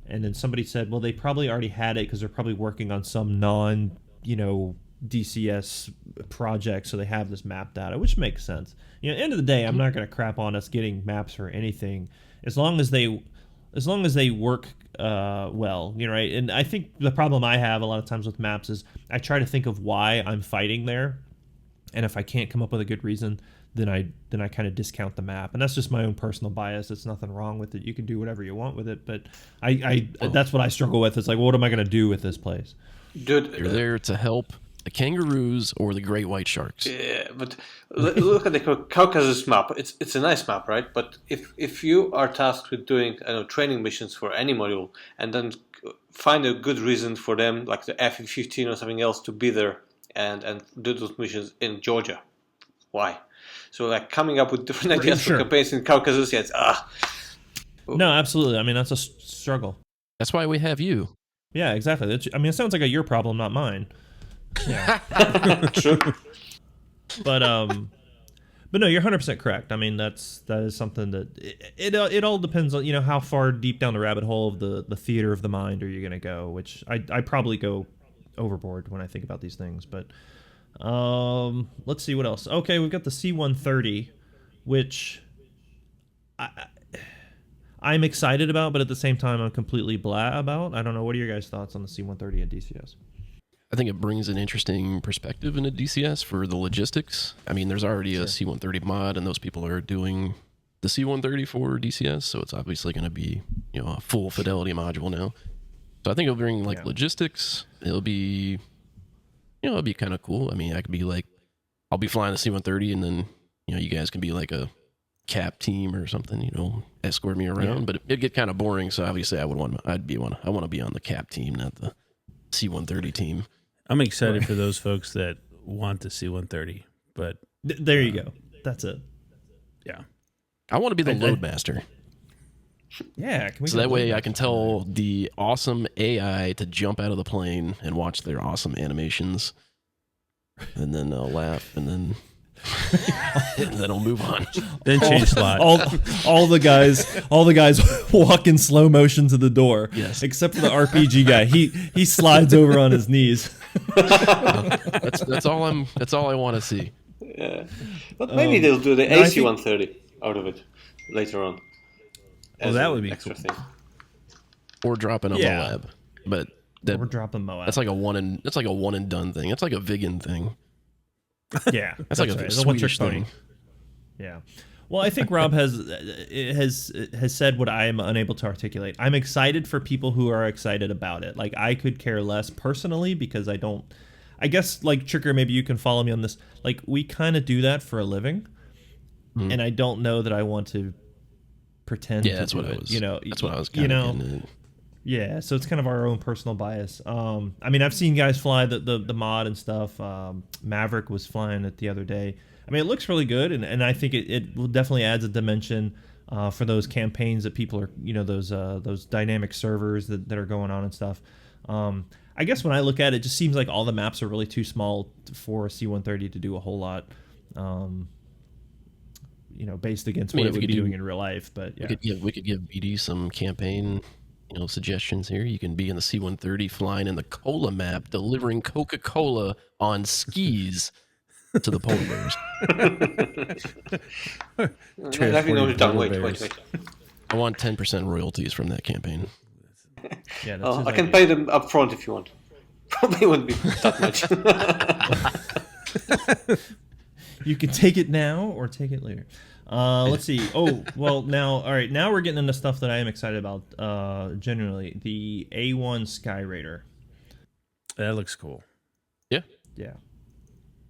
and then somebody said, well, they probably already had it because they're probably working on some DCS project, so they have this map data, which makes sense. At the end of the day, I'm not going to crap on us getting maps or anything, as long as they work well, right? And I think the problem I have a lot of times with maps is I try to think of why I'm fighting there, and if I can't come up with a good reason, then I kind of discount the map, and that's just my own personal bias. It's nothing wrong with it. You can do whatever you want with it, but that's what I struggle with. It's like, well, what am I going to do with this place? Dude, you're there to help the kangaroos or the great white sharks. Yeah, but look at the Caucasus map. It's a nice map, right? But if you are tasked with doing training missions for any module, and then find a good reason for them, like the F-15 or something else, to be there and do those missions in Georgia, why? So coming up with different ideas for campaigns in Caucasus, it's No, absolutely. I mean, that's a struggle. That's why we have you. Yeah, exactly. It sounds like your problem, not mine. Yeah. True. But no, you're 100% correct. I mean, that is something that it all depends on how far deep down the rabbit hole of the theater of the mind are you going to go, which I probably go overboard when I think about these things. But let's see what else. Okay, we've got the C-130, which I'm excited about, but at the same time I'm completely blah about. I don't know. What are your guys' thoughts on the C-130 and DCS? I think it brings an interesting perspective into DCS for the logistics. I mean, there's already a C-130 mod, and those people are doing the C-130 for DCS, so it's obviously going to be a full fidelity module now. So I think it'll bring logistics. It'll be it'll be kind of cool. I mean, I could be I'll be flying the C-130, and then you guys can be like a cap team or something, escort me around. Yeah. But it'd get kind of boring. So obviously, I want to be on the cap team, not the C-130 team. I'm excited for those folks that want the C-130, but there you go. That's it. Yeah, I want to be the loadmaster. Yeah, so that way I can tell the awesome AI to jump out of the plane and watch their awesome animations, and then they'll laugh, and then I'll move on. Then change slot. All the guys walk in slow motion to the door. Yes, except for the RPG guy. He slides over on his knees. That's all I want to see. Yeah, but maybe they'll do the AC-130 out of it later on. Oh, that would be extra cool. thing. Or dropping a Moab, but we're dropping Moab. That's like a one and done thing. It's like a vegan thing. Yeah, that's like a Swedish thing. Yeah. Well, I think Rob has said what I am unable to articulate. I'm excited for people who are excited about it. Like, I could care less personally because I don't. I guess, like, Tricker, maybe you can follow me on this. Like, we kind of do that for a living, and I don't know that I want to pretend. Yeah, that's what I was. That's what I was. Yeah, so it's kind of our own personal bias. I mean, I've seen guys fly the mod and stuff. Maverick was flying it the other day. I mean, it looks really good, and I think it will definitely adds a dimension for those campaigns that people are, those dynamic servers that are going on and stuff. I guess when I look at it, it just seems like all the maps are really too small for a C-130 to do a whole lot. Based against what it would be doing in real life. But yeah, we could give BD some campaign, suggestions here. You can be in the C-130 flying in the Cola map, delivering Coca-Cola on skis to the polar bears. Wait. I want 10% royalties from that campaign. Yeah, I can pay them up front if you want. Probably wouldn't be that much. You can take it now or take it later. Let's see. Oh, well, now, all right. Now we're getting into stuff that I am excited about. Generally, the A1 Skyraider. That looks cool. Yeah. Yeah.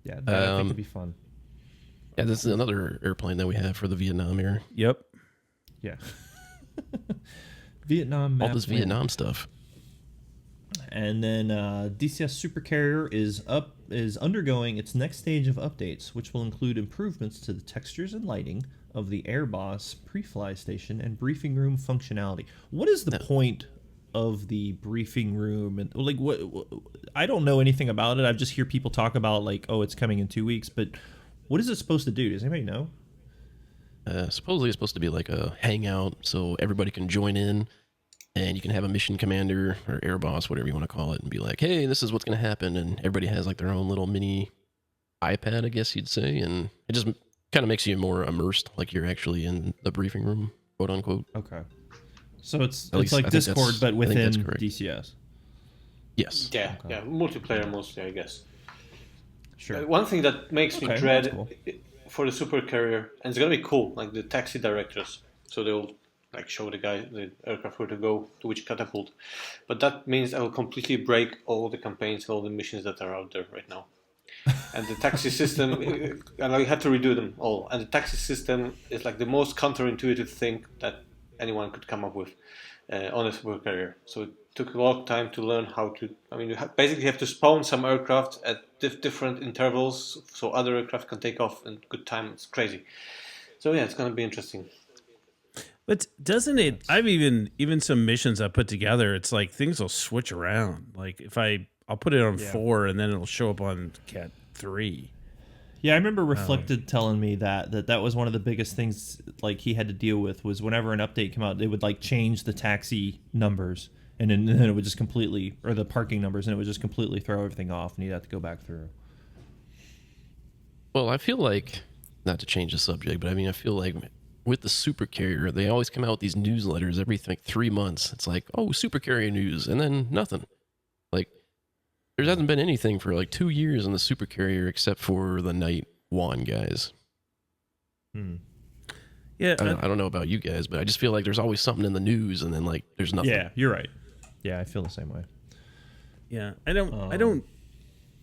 That I think would be fun. Yeah, this is another airplane that we have for the Vietnam era. Yep. Yeah. Vietnam map. All this Vietnam stuff. And then DCS Supercarrier is undergoing its next stage of updates, which will include improvements to the textures and lighting of the Airboss pre-fly station and briefing room functionality. What is the point of the briefing room? And like, what? I don't know anything about it. I just hear people talk about like, oh, it's coming in 2 weeks, but what is it supposed to do? Does anybody know? Supposedly it's supposed to be like a hangout, so everybody can join in. And you can have a mission commander or air boss, whatever you want to call it, and be like, hey, this is what's going to happen. And everybody has like their own little mini iPad, I guess you'd say. And it just kind of makes you more immersed, like you're actually in the briefing room, quote unquote. Okay. So it's least like I think Discord, but within correct. DCS. Yes. Yeah, yeah, multiplayer mostly, I guess. Sure. One thing that makes me Okay, dread that's cool. for the Supercarrier, and it's gonna be cool, like the taxi directors. So they'll like show the aircraft where to go to which catapult. But that means I will completely break all the campaigns, all the missions that are out there right now. And the taxi system, and I had to redo them all. And the taxi system is like the most counterintuitive thing that anyone could come up with on a Supercarrier. So it took a long time to learn how to. I mean, you basically have to spawn some aircraft at different intervals so other aircraft can take off in good time. It's crazy. So yeah, it's going to be interesting. But doesn't it? I've even some missions I put together. It's like things will switch around. Like if I'll put it on 4 and then it'll show up on Cat 3. Yeah, I remember Reflected telling me that was one of the biggest things like he had to deal with was whenever an update came out, they would like change the taxi numbers and then it would just completely, or the parking numbers, and it would just completely throw everything off and you'd have to go back through. Well, I feel like, not to change the subject, but I mean, I feel like with the Supercarrier, they always come out with these newsletters every 3 months. It's like, oh, Supercarrier news, and then nothing. Like, there hasn't been anything for like 2 years in the Supercarrier except for the Night 1 guys. Yeah, I don't know about you guys, but I just feel like there's always something in the news, and then like there's nothing. Yeah, you're right. Yeah, I feel the same way. Yeah, I don't,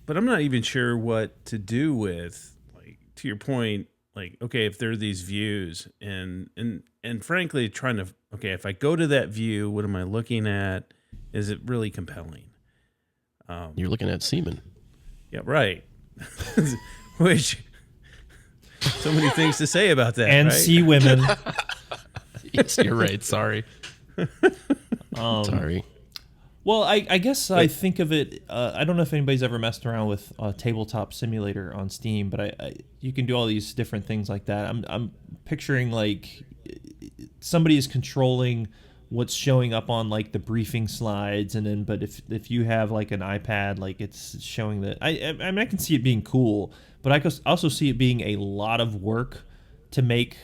but I'm not even sure what to do with, like, to your point, like, okay, if there are these views and frankly trying to, okay, if I go to that view, what am I looking at? Is it really compelling? You're looking at semen. Yeah, right. Which, so many things to say about that, and right? see women. Yes, you're right. Sorry. Sorry. Well, I guess I think of it. I don't know if anybody's ever messed around with Tabletop Simulator on Steam, but you can do all these different things like that. I'm picturing like somebody is controlling what's showing up on like the briefing slides, and then but if you have like an iPad, like it's showing that. I mean, I can see it being cool, but I could also see it being a lot of work to make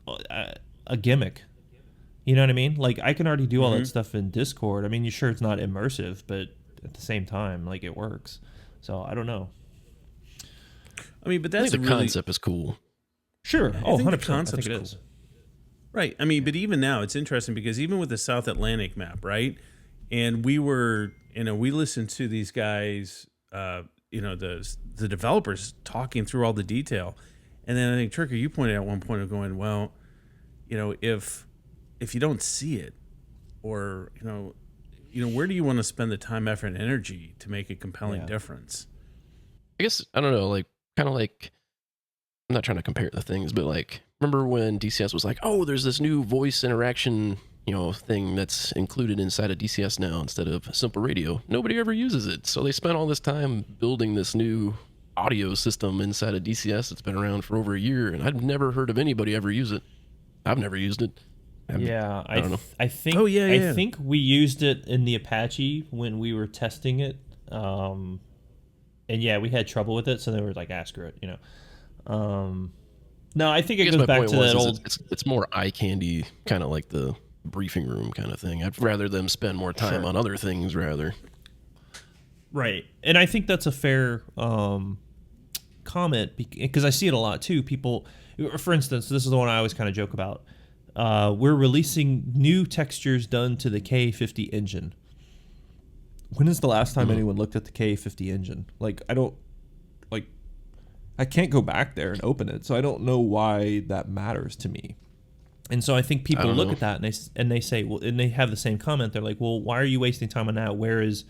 a gimmick. You know what I mean? Like, I can already do all that stuff in Discord. I mean, you're sure it's not immersive, but at the same time, like, it works. So, I don't know. I mean, but that's I think the concept is cool. Sure. Yeah, Oh, I think 100%. the I concept's think it cool. is. Right. I mean, but even now, it's interesting because even with the South Atlantic map, right? And we listened to these guys, the developers talking through all the detail. And then I think, Turkey, you pointed out one point of going, well, if you don't see it, or where do you want to spend the time, effort, and energy to make a compelling difference? I guess I don't know, like kind of like, I'm not trying to compare the things, but like remember when DCS was like, oh, there's this new voice interaction, thing that's included inside of DCS now instead of simple radio. Nobody ever uses it, so they spent all this time building this new audio system inside of DCS that's been around for over a year, and I've never heard of anybody ever use it. I've never used it. I don't know. I think. Oh, yeah. I think we used it in the Apache when we were testing it, and yeah, we had trouble with it. So they were like, "Screw it," No, I think it goes back to that old. It's more eye candy, kind of like the briefing room kind of thing. I'd rather them spend more time on other things rather. Right, and I think that's a fair comment because I see it a lot too. People, for instance, this is the one I always kind of joke about. We're releasing new textures done to the K50 engine. When is the last time anyone looked at the K50 engine? Like, I can't go back there and open it, so I don't know why that matters to me. And so I think people look at that and they say, well, and they have the same comment. They're like, well, why are you wasting time on that? Where is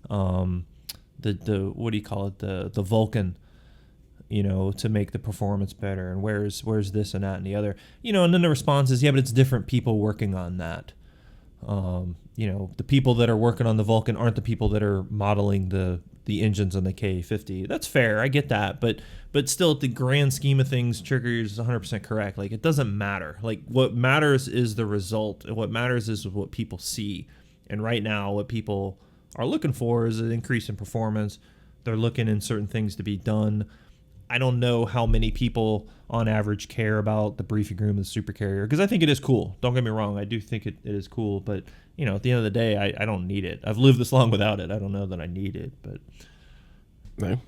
the what do you call it, the Vulcan, to make the performance better, and where's this and that and the other, and then the response is, yeah, but it's different people working on that. The people that are working on the Vulcan aren't the people that are modeling the engines on the K50. That's fair, I get that, but still, at the grand scheme of things, Trigger is 100% correct. Like, it doesn't matter. Like, what matters is the result. What matters is what people see. And right now, what people are looking for is an increase in performance. They're looking in certain things to be done. I don't know how many people, on average, care about the briefing room of the Supercarrier, because I think it is cool. Don't get me wrong. I do think it is cool, but, at the end of the day, I don't need it. I've lived this long without it. I don't know that I need it, but... No.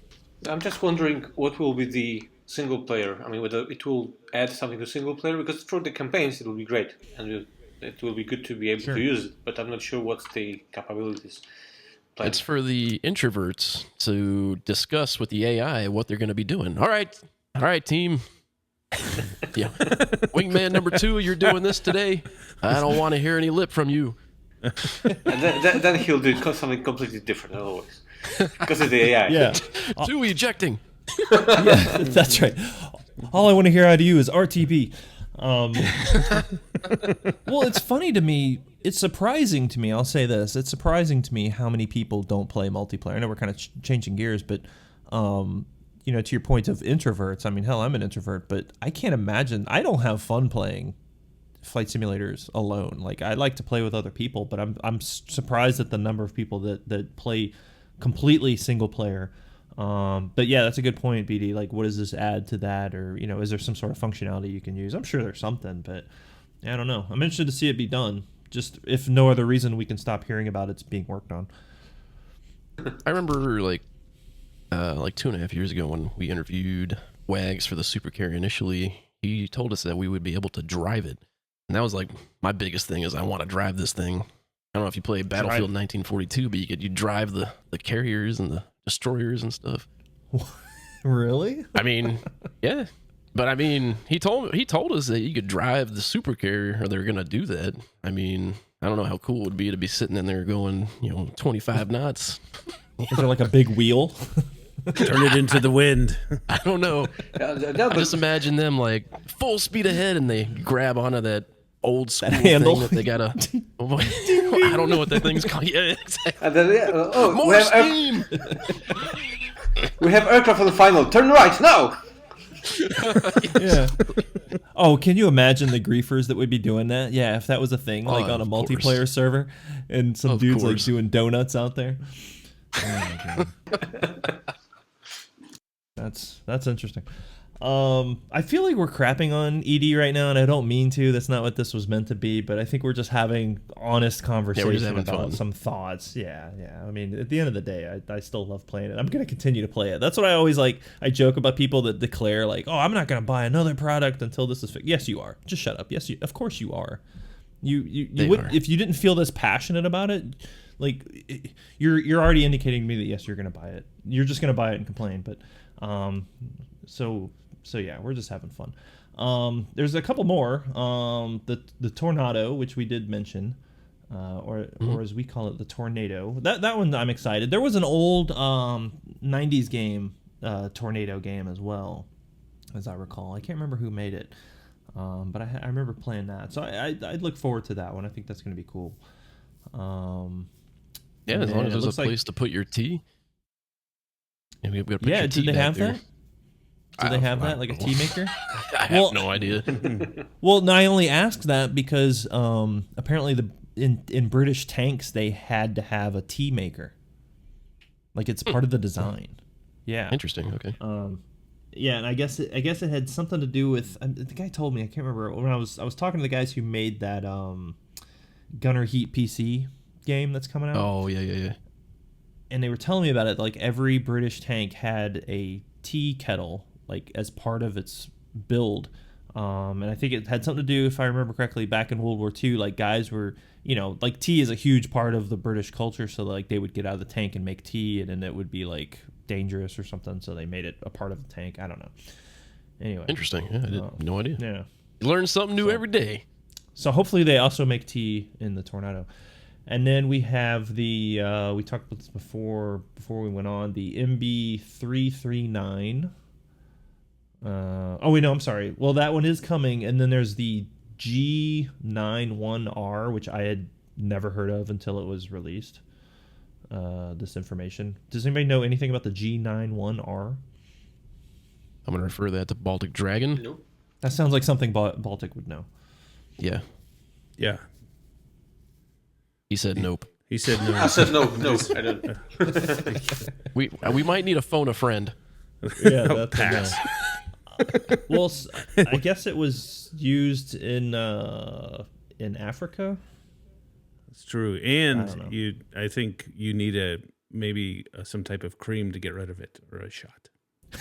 I'm just wondering what will be the single player. I mean, whether it will add something to single player, because for the campaigns it will be great and it will be good to be able to use it, but I'm not sure what's the capabilities. It's for the introverts to discuss with the AI what they're going to be doing. All right, team. Yeah, wingman number 2, you're doing this today. I don't want to hear any lip from you. And then he'll do something completely different always. Because of the AI. Yeah. 2 ejecting. Yeah, that's right. All I want to hear out of you is RTB. Well, it's funny to me. It's surprising to me. I'll say this. It's surprising to me how many people don't play multiplayer. I know we're kind of changing gears, but, to your point of introverts, I mean, hell, I'm an introvert, but I can't imagine. I don't have fun playing flight simulators alone. Like, I like to play with other people, but I'm surprised at the number of people that play completely single player. But yeah, that's a good point, BD. Like, what does this add to that? Or, is there some sort of functionality you can use? I'm sure there's something, but I don't know. I'm interested to see it be done. Just if no other reason, we can stop hearing about it's being worked on. I remember like 2.5 years ago when we interviewed Wags for the Supercarrier initially, he told us that we would be able to drive it. And that was like my biggest thing is I want to drive this thing. I don't know if you play Battlefield 1942, but you drive the carriers and the destroyers and stuff. Really? I mean, yeah. But I mean, he told us that you could drive the Supercarrier, or they're gonna do that. I mean, I don't know how cool it would be to be sitting in there going, 25 knots. Is there like a big wheel? Turn it into the wind. I don't know. Just imagine them like full speed ahead, and they grab onto that old school handle thing that they gotta. I don't know what that thing's called. Yeah, exactly. And then, More steam. We have aircraft on the final. Turn right now. Yeah. Oh, can you imagine the griefers that would be doing that? Yeah, if that was a thing, like on a multiplayer server, and some dudes like doing donuts out there. Oh my God. That's interesting. I feel like we're crapping on ED right now, and I don't mean to. That's not what this was meant to be, but I think we're just having honest conversation about some thoughts. Yeah. I mean, at the end of the day, I still love playing it. I'm going to continue to play it. That's what I always like. I joke about people that declare like, "Oh, I'm not going to buy another product until this is fixed." Yes, you are. Just shut up. Yes, of course you are. You would, if you didn't feel this passionate about it, like you're already indicating to me that yes, you're going to buy it. You're just going to buy it and complain, but So yeah, we're just having fun. There's a couple more. The Tornado, which we did mention, or as we call it, the Tornado. That one I'm excited. There was an old 90s game, Tornado game as well, as I recall. I can't remember who made it, but I remember playing that. So I'd look forward to that one. I think that's going to be cool. Yeah, as long as there's a place to put your tea. Maybe we've got to put your tea did they have there. that? Do they have that, like a tea maker? I have no idea. Well, no, I only asked that because apparently in British tanks they had to have a tea maker. Like it's part of the design. Yeah. Interesting. Okay. Yeah, and I guess it had something to do with the guy told me, I can't remember, when I was talking to the guys who made that Gunner Heat PC game that's coming out. Oh yeah. And they were telling me about it. Like every British tank had a tea kettle, like as part of its build. And I think it had something to do, if I remember correctly, back in World War II, like guys were, like tea is a huge part of the British culture. So like they would get out of the tank and make tea, and then it would be like dangerous or something. So they made it a part of the tank. I don't know. Anyway. Interesting. Yeah, I had no idea. Yeah. You learn something new every day. So hopefully they also make tea in the Tornado. And then we have the, we talked about this before we went on, the MB339. I'm sorry. Well, that one is coming. And then there's the G91R, which I had never heard of until it was released, this information. Does anybody know anything about the G91R? I'm going to refer that to Baltic Dragon. Nope. That sounds like something Baltic would know. Yeah. Yeah. He said nope. He said no. I said no, I don't. We might need to phone a friend. Yeah, that's pass. Well, I guess it was used in Africa. It's true, and I think you need maybe some type of cream to get rid of it, or a shot. I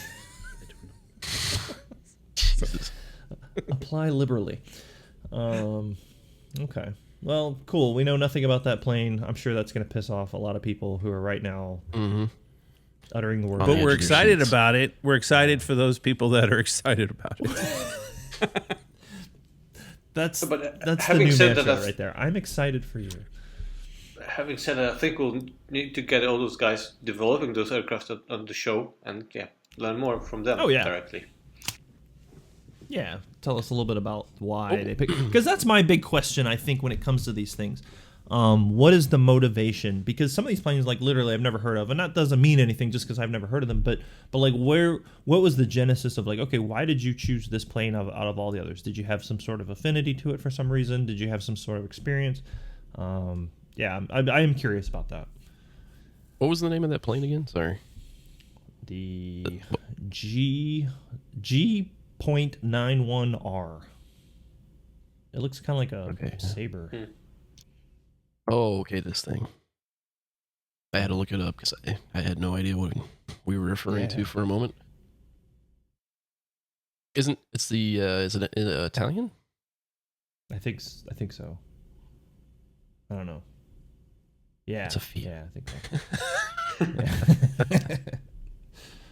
don't know. Apply liberally. Okay. Well, cool. We know nothing about that plane. I'm sure that's going to piss off a lot of people who are right now uttering the word. But we're excited about it. We're excited for those people that are excited about it. That's the having new said mantra that, right there. I'm excited for you. Having said that, I think we'll need to get all those guys developing those aircraft on the show and learn more from them directly. Yeah, tell us a little bit about why they pick. Because that's my big question, I think, when it comes to these things. What is the motivation? Because some of these planes, like literally, I've never heard of, and that doesn't mean anything just because I've never heard of them. But like, what was the genesis of like, okay, why did you choose this plane out of all the others? Did you have some sort of affinity to it for some reason? Did you have some sort of experience? I am curious about that. What was the name of that plane again? Sorry. The G.91R. It looks kind of like a Sabre. Oh, okay, this thing. I had to look it up because I had no idea what we were referring to for a moment. Is it Italian? I think so. I don't know. Yeah. It's a Fiat. Yeah, I think so.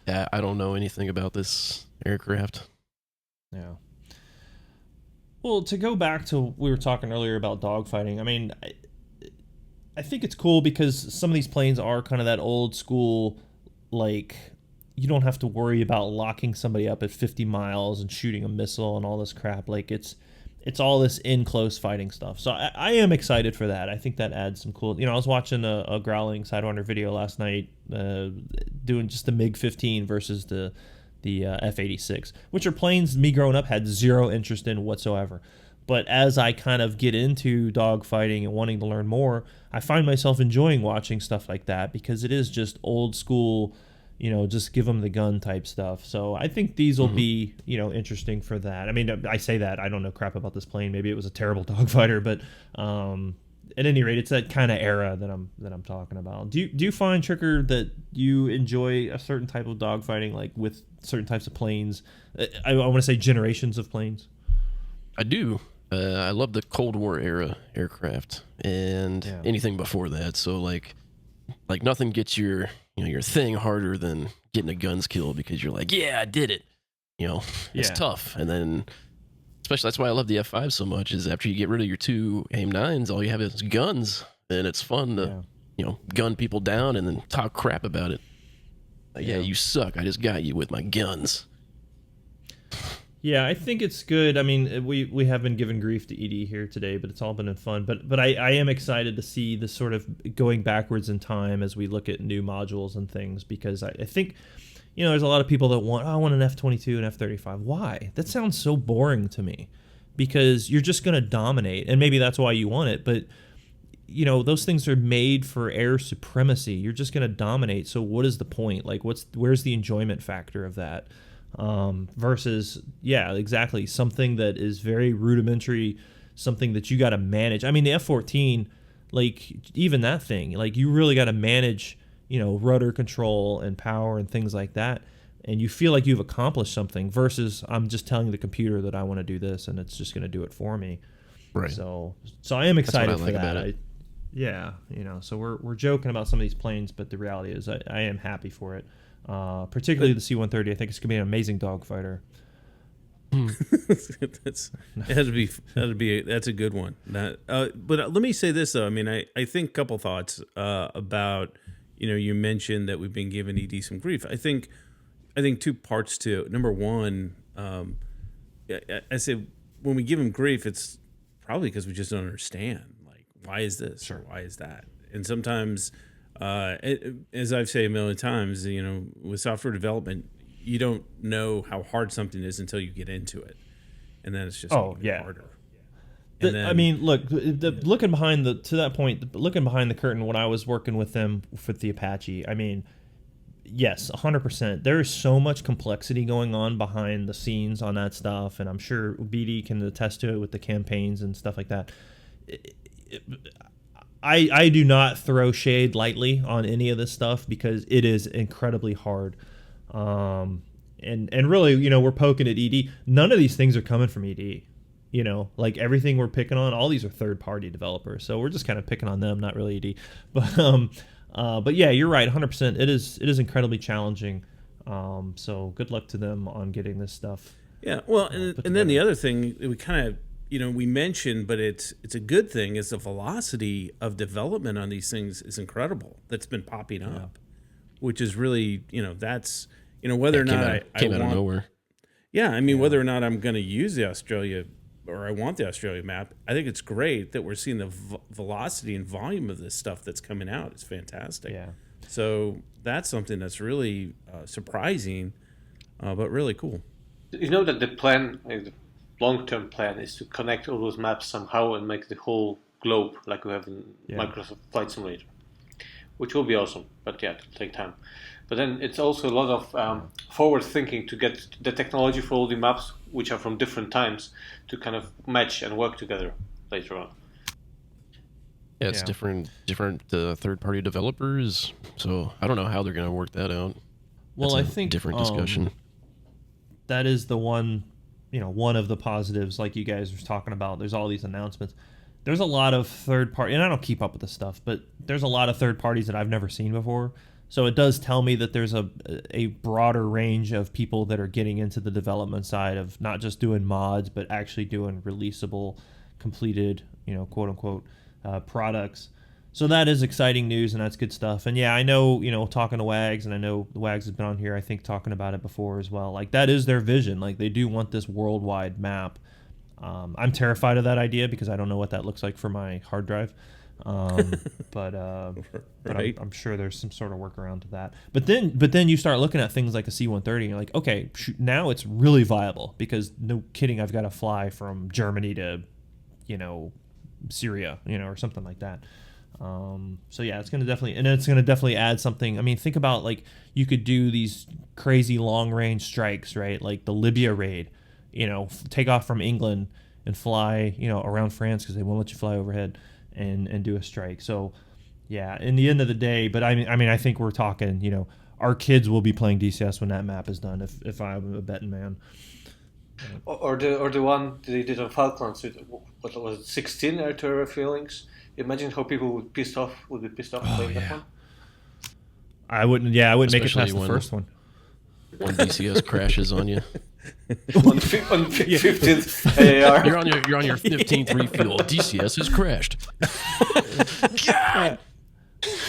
Yeah, I don't know anything about this aircraft. Yeah. Well, to go back to we were talking earlier about dogfighting. I mean, I think it's cool because some of these planes are kind of that old school, like you don't have to worry about locking somebody up at 50 miles and shooting a missile and all this crap. Like it's all this in close fighting stuff. So I am excited for that. I think that adds some cool. I was watching a Growling Sidewinder video last night, doing just the MiG-15 versus the F-86, which are planes me growing up had zero interest in whatsoever. But as I kind of get into dogfighting and wanting to learn more, I find myself enjoying watching stuff like that because it is just old school, just give them the gun type stuff. So I think these will be, interesting for that. I mean, I say that, I don't know crap about this plane. Maybe it was a terrible dogfighter, but at any rate, it's that kind of era that I'm talking about. Do you find, Tricker, that you enjoy a certain type of dogfighting, like with certain types of planes? I want to say generations of planes. I do. I love the Cold War era aircraft and anything before that. So like nothing gets your thing harder than getting a guns kill because you're like, yeah, I did it. It's tough. And then especially that's why I love the F5 so much is after you get rid of your two AIM-9s, all you have is guns, and it's fun to gun people down and then talk crap about it. Like, yeah, you suck. I just got you with my guns. Yeah, I think it's good. I mean, we have been giving grief to ED here today, but it's all been in fun. But I am excited to see the sort of going backwards in time as we look at new modules and things, because I think, there's a lot of people that I want an F-22 and F-35. Why? That sounds so boring to me, because you're just going to dominate, and maybe that's why you want it, but those things are made for air supremacy. You're just going to dominate. So what is the point? Like, where's the enjoyment factor of that? Versus, exactly, something that is very rudimentary, something that you got to manage. I mean, the F-14, like, even that thing, like, you really got to manage, rudder control and power and things like that. and you feel like you've accomplished something versus I'm just telling the computer that I want to do this and it's just going to do it for me. Right. So I am excited for like that. about it. Yeah, so we're joking about some of these planes, but the reality is I am happy for it. Particularly the C-130. I think it's going to be an amazing dogfighter. That's a good one. But let me say this though. I mean, I think a couple thoughts about, you mentioned that we've been giving ED some grief. I think two parts to it. Number one, I say when we give him grief, it's probably because we just don't understand. Like, why is this or why is that? And sometimes, as I've said a million times, with software development, you don't know how hard something is until you get into it, and then it's just harder. I mean, look, looking behind the curtain when I was working with them with the Apache, I mean, yes, 100%. There is so much complexity going on behind the scenes on that stuff, and I'm sure BD can attest to it with the campaigns and stuff like that. I do not throw shade lightly on any of this stuff because it is incredibly hard. And really, we're poking at ED. None of these things are coming from ED. Like everything we're picking on, all these are third-party developers. So we're just kind of picking on them, not really ED. But yeah, you're right, 100%. It is incredibly challenging. So good luck to them on getting this stuff. Yeah, well, and then the other thing we kind of we mentioned, but it's a good thing, is the velocity of development on these things is incredible. That's been popping up, which is really that's whether or not I came out want, of nowhere. Yeah, I mean whether or not I'm going to use the Australia or I want the Australia map, I think it's great that we're seeing the velocity and volume of this stuff that's coming out. It's fantastic. Yeah. So that's something that's really surprising, but really cool. That the plan, the long-term plan, is to connect all those maps somehow and make the whole globe like we have in Microsoft Flight Simulator, which will be awesome. But yeah, it'll take time. But then it's also a lot of forward thinking to get the technology for all the maps, which are from different times, to kind of match and work together later on. Yeah, it's different third-party developers. So I don't know how they're going to work that out. Well, I think different discussion. That is the one, one of the positives, like you guys were talking about. There's all these announcements. There's a lot of third party, and I don't keep up with this stuff, but there's a lot of third parties that I've never seen before. So it does tell me that there's a broader range of people that are getting into the development side of not just doing mods, but actually doing releasable, completed, quote unquote, products. So that is exciting news, and that's good stuff. And yeah, I know, talking to Wags, and I know Wags has been on here, I think, talking about it before as well. Like, that is their vision. Like, they do want this worldwide map. I'm terrified of that idea because I don't know what that looks like for my hard drive. But right. I'm sure there's some sort of workaround to that. But then you start looking at things like a C-130, and you're like, okay, now it's really viable because no kidding, I've got to fly from Germany to, Syria, or something like that. So yeah, it's going to definitely add something. I mean, think about, like, you could do these crazy long range strikes, right? Like the Libya raid, take off from England and fly, around France because they won't let you fly overhead and do a strike. So yeah, in the end of the day, but I mean, I think we're talking, our kids will be playing DCS when that map is done. If I'm a betting man. Or the one they did on Falklands with, what was it, 16 air-to-air feelings. Imagine how people would be pissed off playing that one. I wouldn't make it Especially past the first one. When DCS crashes on you. on 15th AAR. You're on your 15th refuel. DCS has crashed. God!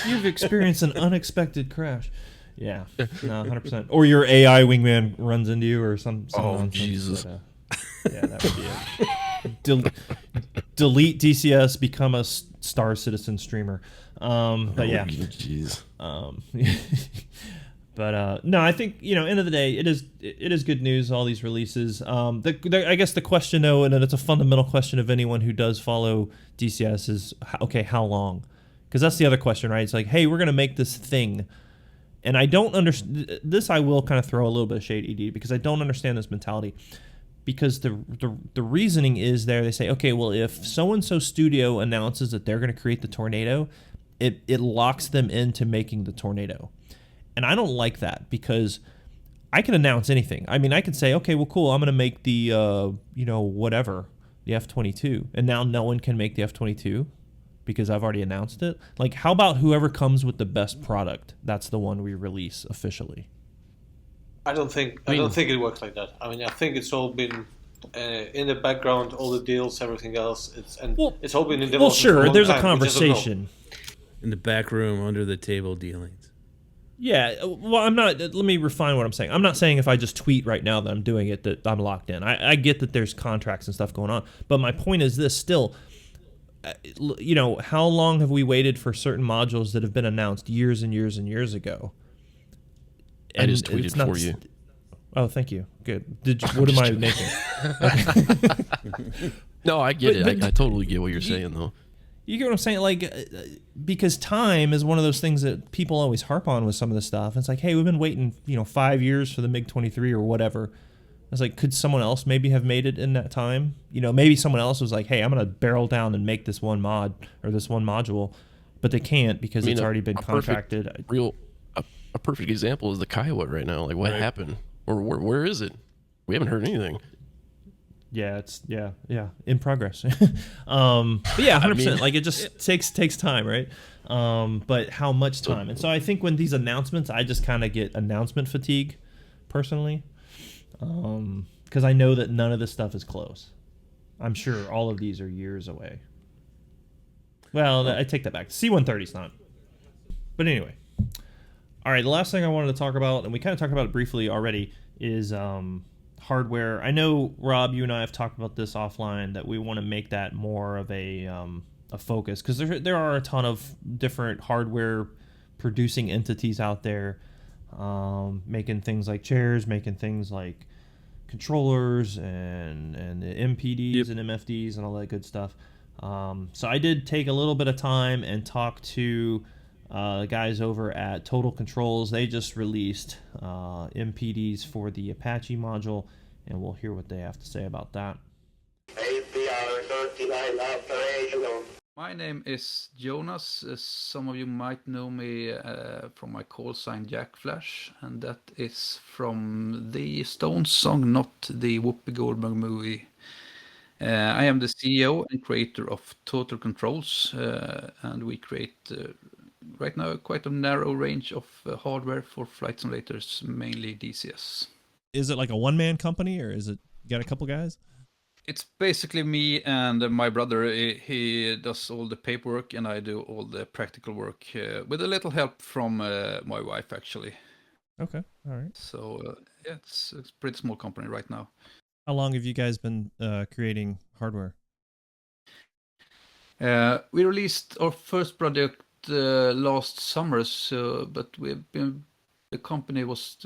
You've experienced an unexpected crash. Yeah, no, 100%. Or your AI wingman runs into you, or some nonsense. Jesus. But, yeah, that would be it. Delete DCS, become a Star Citizen streamer. But yeah. Jeez. But no, I think, end of the day, it is good news, all these releases. I guess the question, though, and it's a fundamental question of anyone who does follow DCS, is, okay, how long? Because that's the other question, right? It's like, hey, we're going to make this thing. And I don't understand this. I will kind of throw a little bit of shade, ED, because I don't understand this mentality. Because the reasoning is there. They say, okay, well, if so-and-so studio announces that they're going to create the Tornado, it locks them into making the Tornado. And I don't like that, because I can announce anything. I mean, I can say, okay, well, cool. I'm going to make the, whatever, the F-22. And now no one can make the F-22 because I've already announced it. Like, how about whoever comes with the best product? That's the one we release officially. I don't think it works like that. I mean, I think it's all been in the background, all the deals, everything else. It's all been in development. Well, sure, for a long there's time. a conversation in the back room, under the table dealings. Yeah, well, I'm not. Let me refine what I'm saying. I'm not saying if I just tweet right now that I'm doing it that I'm locked in. I get that there's contracts and stuff going on, but my point is this: still, how long have we waited for certain modules that have been announced years and years and years ago? And I just tweeted for you. Oh, thank you. Good. What am I making? No, I get it. I totally get what you're saying, though. You get what I'm saying? Like, because time is one of those things that people always harp on with some of this stuff. It's like, hey, we've been waiting, 5 years for the MiG-23 or whatever. It's like, could someone else maybe have made it in that time? Maybe someone else was like, hey, I'm going to barrel down and make this one mod or this one module, but they can't because it's already been contracted. A perfect example is the Kiowa right now. Like, what happened? Or where is it? We haven't heard anything. Yeah, it's in progress. But yeah, 100%. Like, it just takes time, right? But how much time? And so I think when these announcements, I just kind of get announcement fatigue, personally, because I know that none of this stuff is close. I'm sure all of these are years away. Well, I take that back. C-130's not. But anyway. All right, the last thing I wanted to talk about, and we kind of talked about it briefly already, is hardware. I know, Rob, you and I have talked about this offline, that we want to make that more of a focus, because there are a ton of different hardware producing entities out there, making things like chairs, making things like controllers and the MPDs and MFDs and all that good stuff. So I did take a little bit of time and talk to the guys over at Total Controls. They just released MPDs for the Apache module, and we'll hear what they have to say about that. APR 39 operational. My name is Jonas. Some of you might know me from my call sign Jack Flash, and that is from the Stones song, not the Whoopi Goldberg movie. I am the CEO and creator of Total Controls, and we create right now quite a narrow range of hardware for flight simulators, mainly DCS. Is it like a one-man company, or is it you got a couple guys? It's basically me and my brother. He does all the paperwork and I do all the practical work, with a little help from my wife, actually. Okay, all right. So it's a pretty small company right now. How long have you guys been creating hardware? We released our first project last summer, but the company was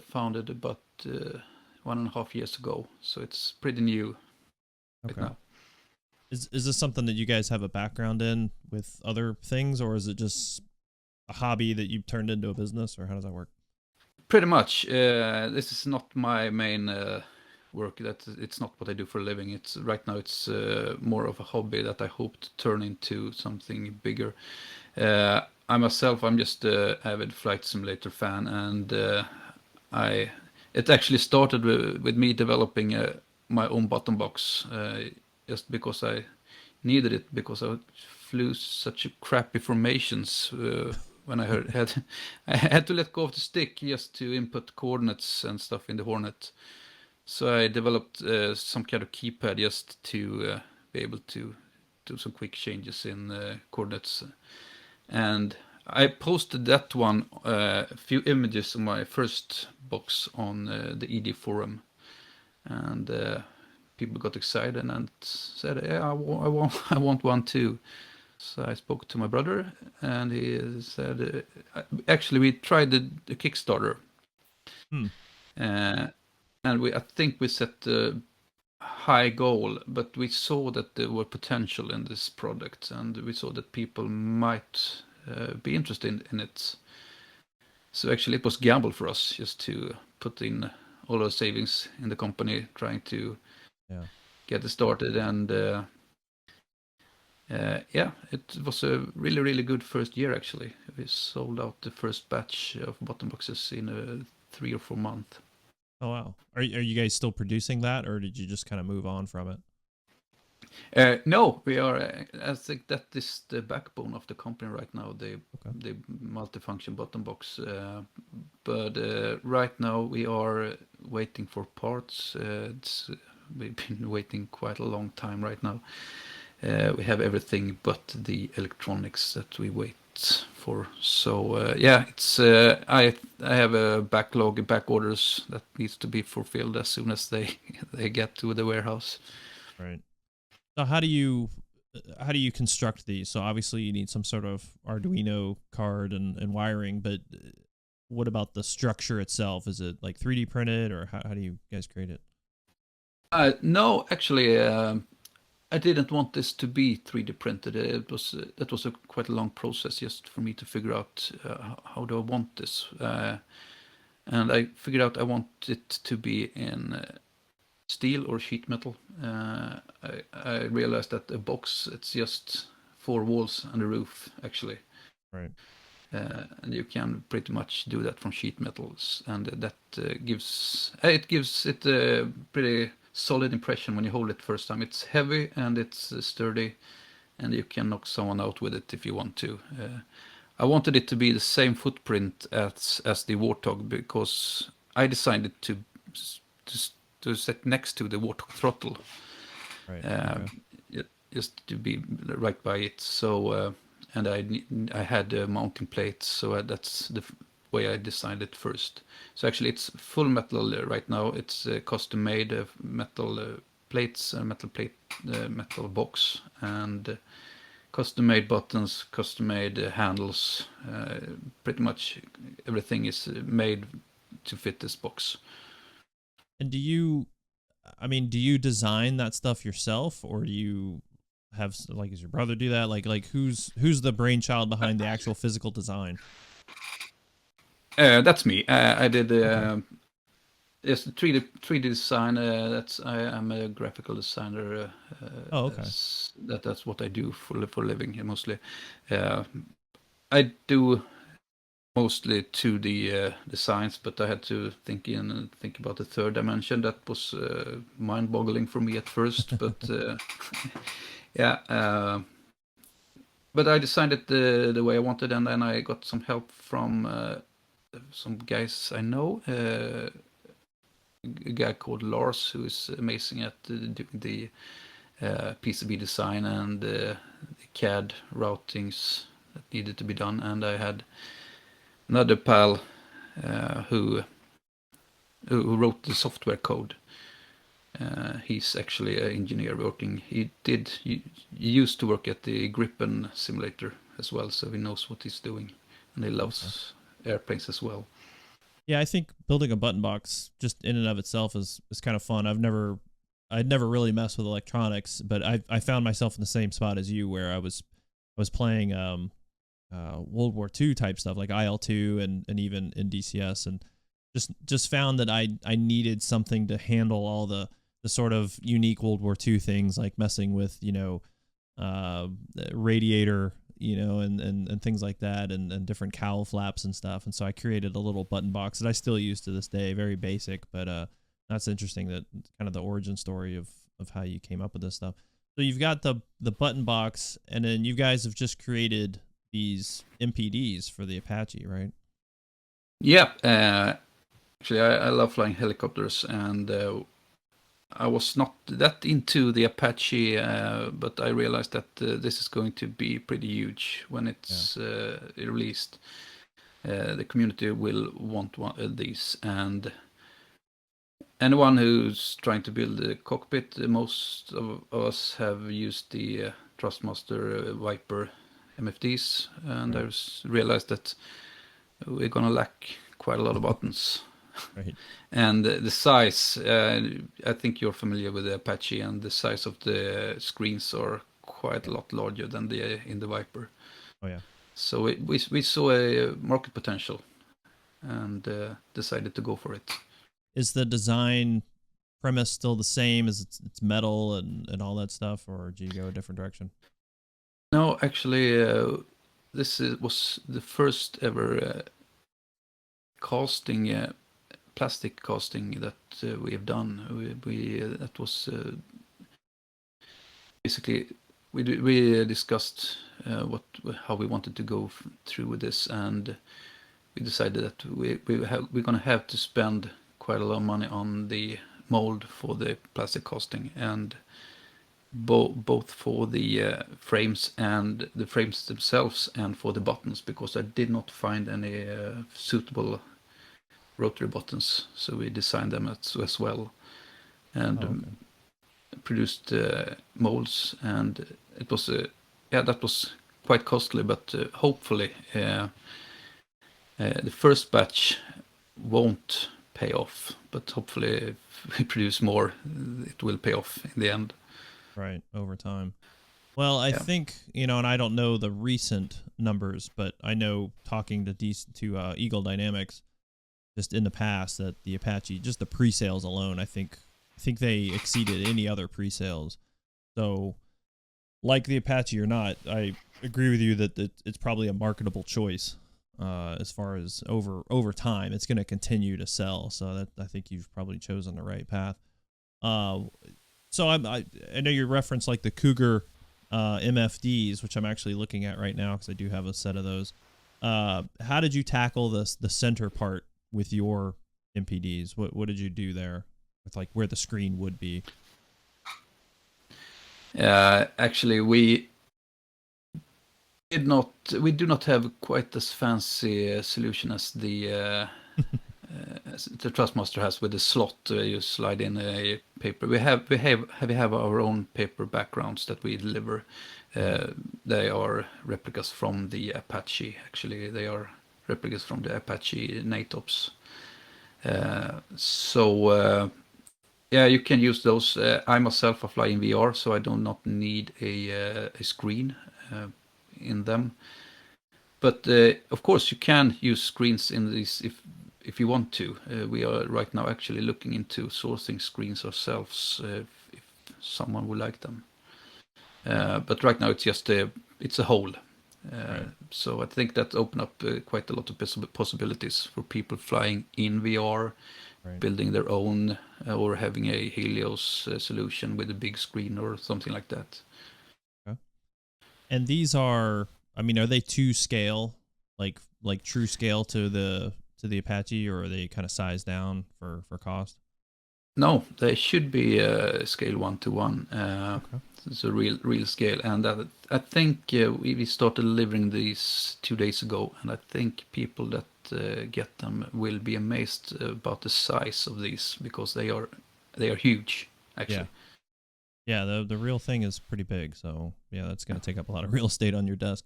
founded about 1.5 years ago, so it's pretty new right now. Is this something that you guys have a background in with other things, or is it just a hobby that you've turned into a business, or how does that work? Pretty much. This is not my main work. It's not what I do for a living. It's right now. It's more of a hobby that I hope to turn into something bigger. I myself, I'm just an avid flight simulator fan, and it actually started with me developing my own bottom box, just because I needed it, because I flew such crappy formations when I had to let go of the stick just to input coordinates and stuff in the Hornet. So I developed some kind of keypad just to be able to do some quick changes in coordinates. And I posted that one, a few images of my first box on the ED forum. And people got excited and said, yeah, I want one too. So I spoke to my brother, and he said, actually, we tried the Kickstarter. And I think we set a high goal, but we saw that there were potential in this product, and we saw that people might be interested in it. So actually, it was a gamble for us just to put in all our savings in the company, trying to get it started. And it was a really, really good first year, actually. We sold out the first batch of bottom boxes in 3 or 4 months. Oh wow. Are you guys still producing that, or did you just kind of move on from it? No, we are. I think that is the backbone of the company right now. The multifunction button box. But right now we are waiting for parts. We've been waiting quite a long time right now. We have everything but the electronics that we wait for. So yeah, it's I have a backlog, back orders that needs to be fulfilled as soon as they get to the warehouse. Right. So how do you construct these? So obviously you need some sort of Arduino card and wiring, but what about the structure itself? Is it like 3D printed, or how do you guys create it? No, actually, I didn't want this to be 3D printed. That was a quite a long process just for me to figure out how do I want this, and I figured out I want it to be in steel or sheet metal. I realized that a box, it's just 4 walls and a roof actually. Right. And you can pretty much do that from sheet metals, and that gives it a pretty solid impression when you hold it first time. It's heavy and it's sturdy, and you can knock someone out with it if you want to. I wanted it to be the same footprint as the Warthog, because I designed it to set next to the Warthog throttle, right. just to be right by it. So and I had mounting plates, so that's the way I designed it first. So actually it's full metal right now. It's custom made metal plates, metal box, and custom made buttons, custom made handles. Pretty much everything is made to fit this box. And do you design that stuff yourself, or do you have, like, does your brother do that? Like who's the brainchild behind the actual physical design? That's me. I did yes, 3D design. I am a graphical designer. Oh, okay. That's what I do for a living mostly. I do mostly 2D designs, but I had to think about the third dimension. That was mind-boggling for me at first, but yeah. But I designed it the way I wanted, and then I got some help from some guys I know. A guy called Lars, who is amazing at doing the PCB design and the CAD routings that needed to be done. And I had another pal who wrote the software code. He's actually an engineer working. He used to work at the Gripen simulator as well, so he knows what he's doing, and he loves airplanes as well. Yeah, I think building a button box just in and of itself is kind of fun. I'd never really messed with electronics, but I found myself in the same spot as you, where I was playing World War II type stuff like IL-2 and even in DCS, and just found that I needed something to handle all the sort of unique World War II things, like messing with radiator, and things like that, and different cowl flaps and stuff. And so I created a little button box that I still use to this day, very basic, but that's interesting, that kind of the origin story of how you came up with this stuff. So you've got the button box, and then you guys have just created these MPDs for the Apache, right? Yeah, actually I love flying helicopters, and I was not that into the Apache, but I realized that this is going to be pretty huge when it's released. The community will want one of these, and anyone who's trying to build a cockpit, most of us have used the Thrustmaster Viper MFDs, and I realized that we're gonna lack quite a lot of buttons. Right. And the size, I think you're familiar with the Apache, and the size of the screens are quite a lot larger than in the Viper. Oh yeah. So we saw a market potential, and decided to go for it. Is the design premise still the same? Is it's metal and all that stuff, or do you go a different direction? No, actually, this was the first ever casting plastic casting that we have done. That was basically we discussed how we wanted to go through with this, and we decided that we're going to have to spend quite a lot of money on the mold for the plastic casting, and both for the frames and the frames themselves and for the buttons, because I did not find any suitable rotary buttons, so we designed them as well, and produced molds, and it was that was quite costly, but hopefully the first batch won't pay off, but hopefully if we produce more, it will pay off in the end. Right, over time. Well, I think, and I don't know the recent numbers, but I know talking to Eagle Dynamics just in the past that the Apache, just the pre-sales alone, I think they exceeded any other pre-sales. So, like the Apache or not, I agree with you that it's probably a marketable choice. As far as over time, it's going to continue to sell. So that I think you've probably chosen the right path. So I know you referenced like the Cougar MFDs, which I'm actually looking at right now because I do have a set of those. How did you tackle the center part with your MPDs? What did you do there with like where the screen would be? Actually, we do not have quite as fancy solution as the Trustmaster has with the slot. You slide in a paper. We have our own paper backgrounds that we deliver. They are replicas from the Apache. Actually, they are replicas from the Apache NATOPS. Yeah, you can use those. I myself fly in VR, so I do not need a screen in them. But of course, you can use screens in these if you want to. We are right now actually looking into sourcing screens ourselves if someone would like them. But right now it's just it's a hole. Right. So I think that opened up quite a lot of possibilities for people flying in VR, right, building their own or having a Helios solution with a big screen or something like that. Okay. And these are they to scale, like true scale to the Apache, or are they kind of sized down for cost? No, they should be scale 1-to-1. Okay. It's a real scale, and I think we started delivering these 2 days ago, and I think people that get them will be amazed about the size of these, because they are huge actually. Yeah, the real thing is pretty big, so yeah, that's going to take up a lot of real estate on your desk.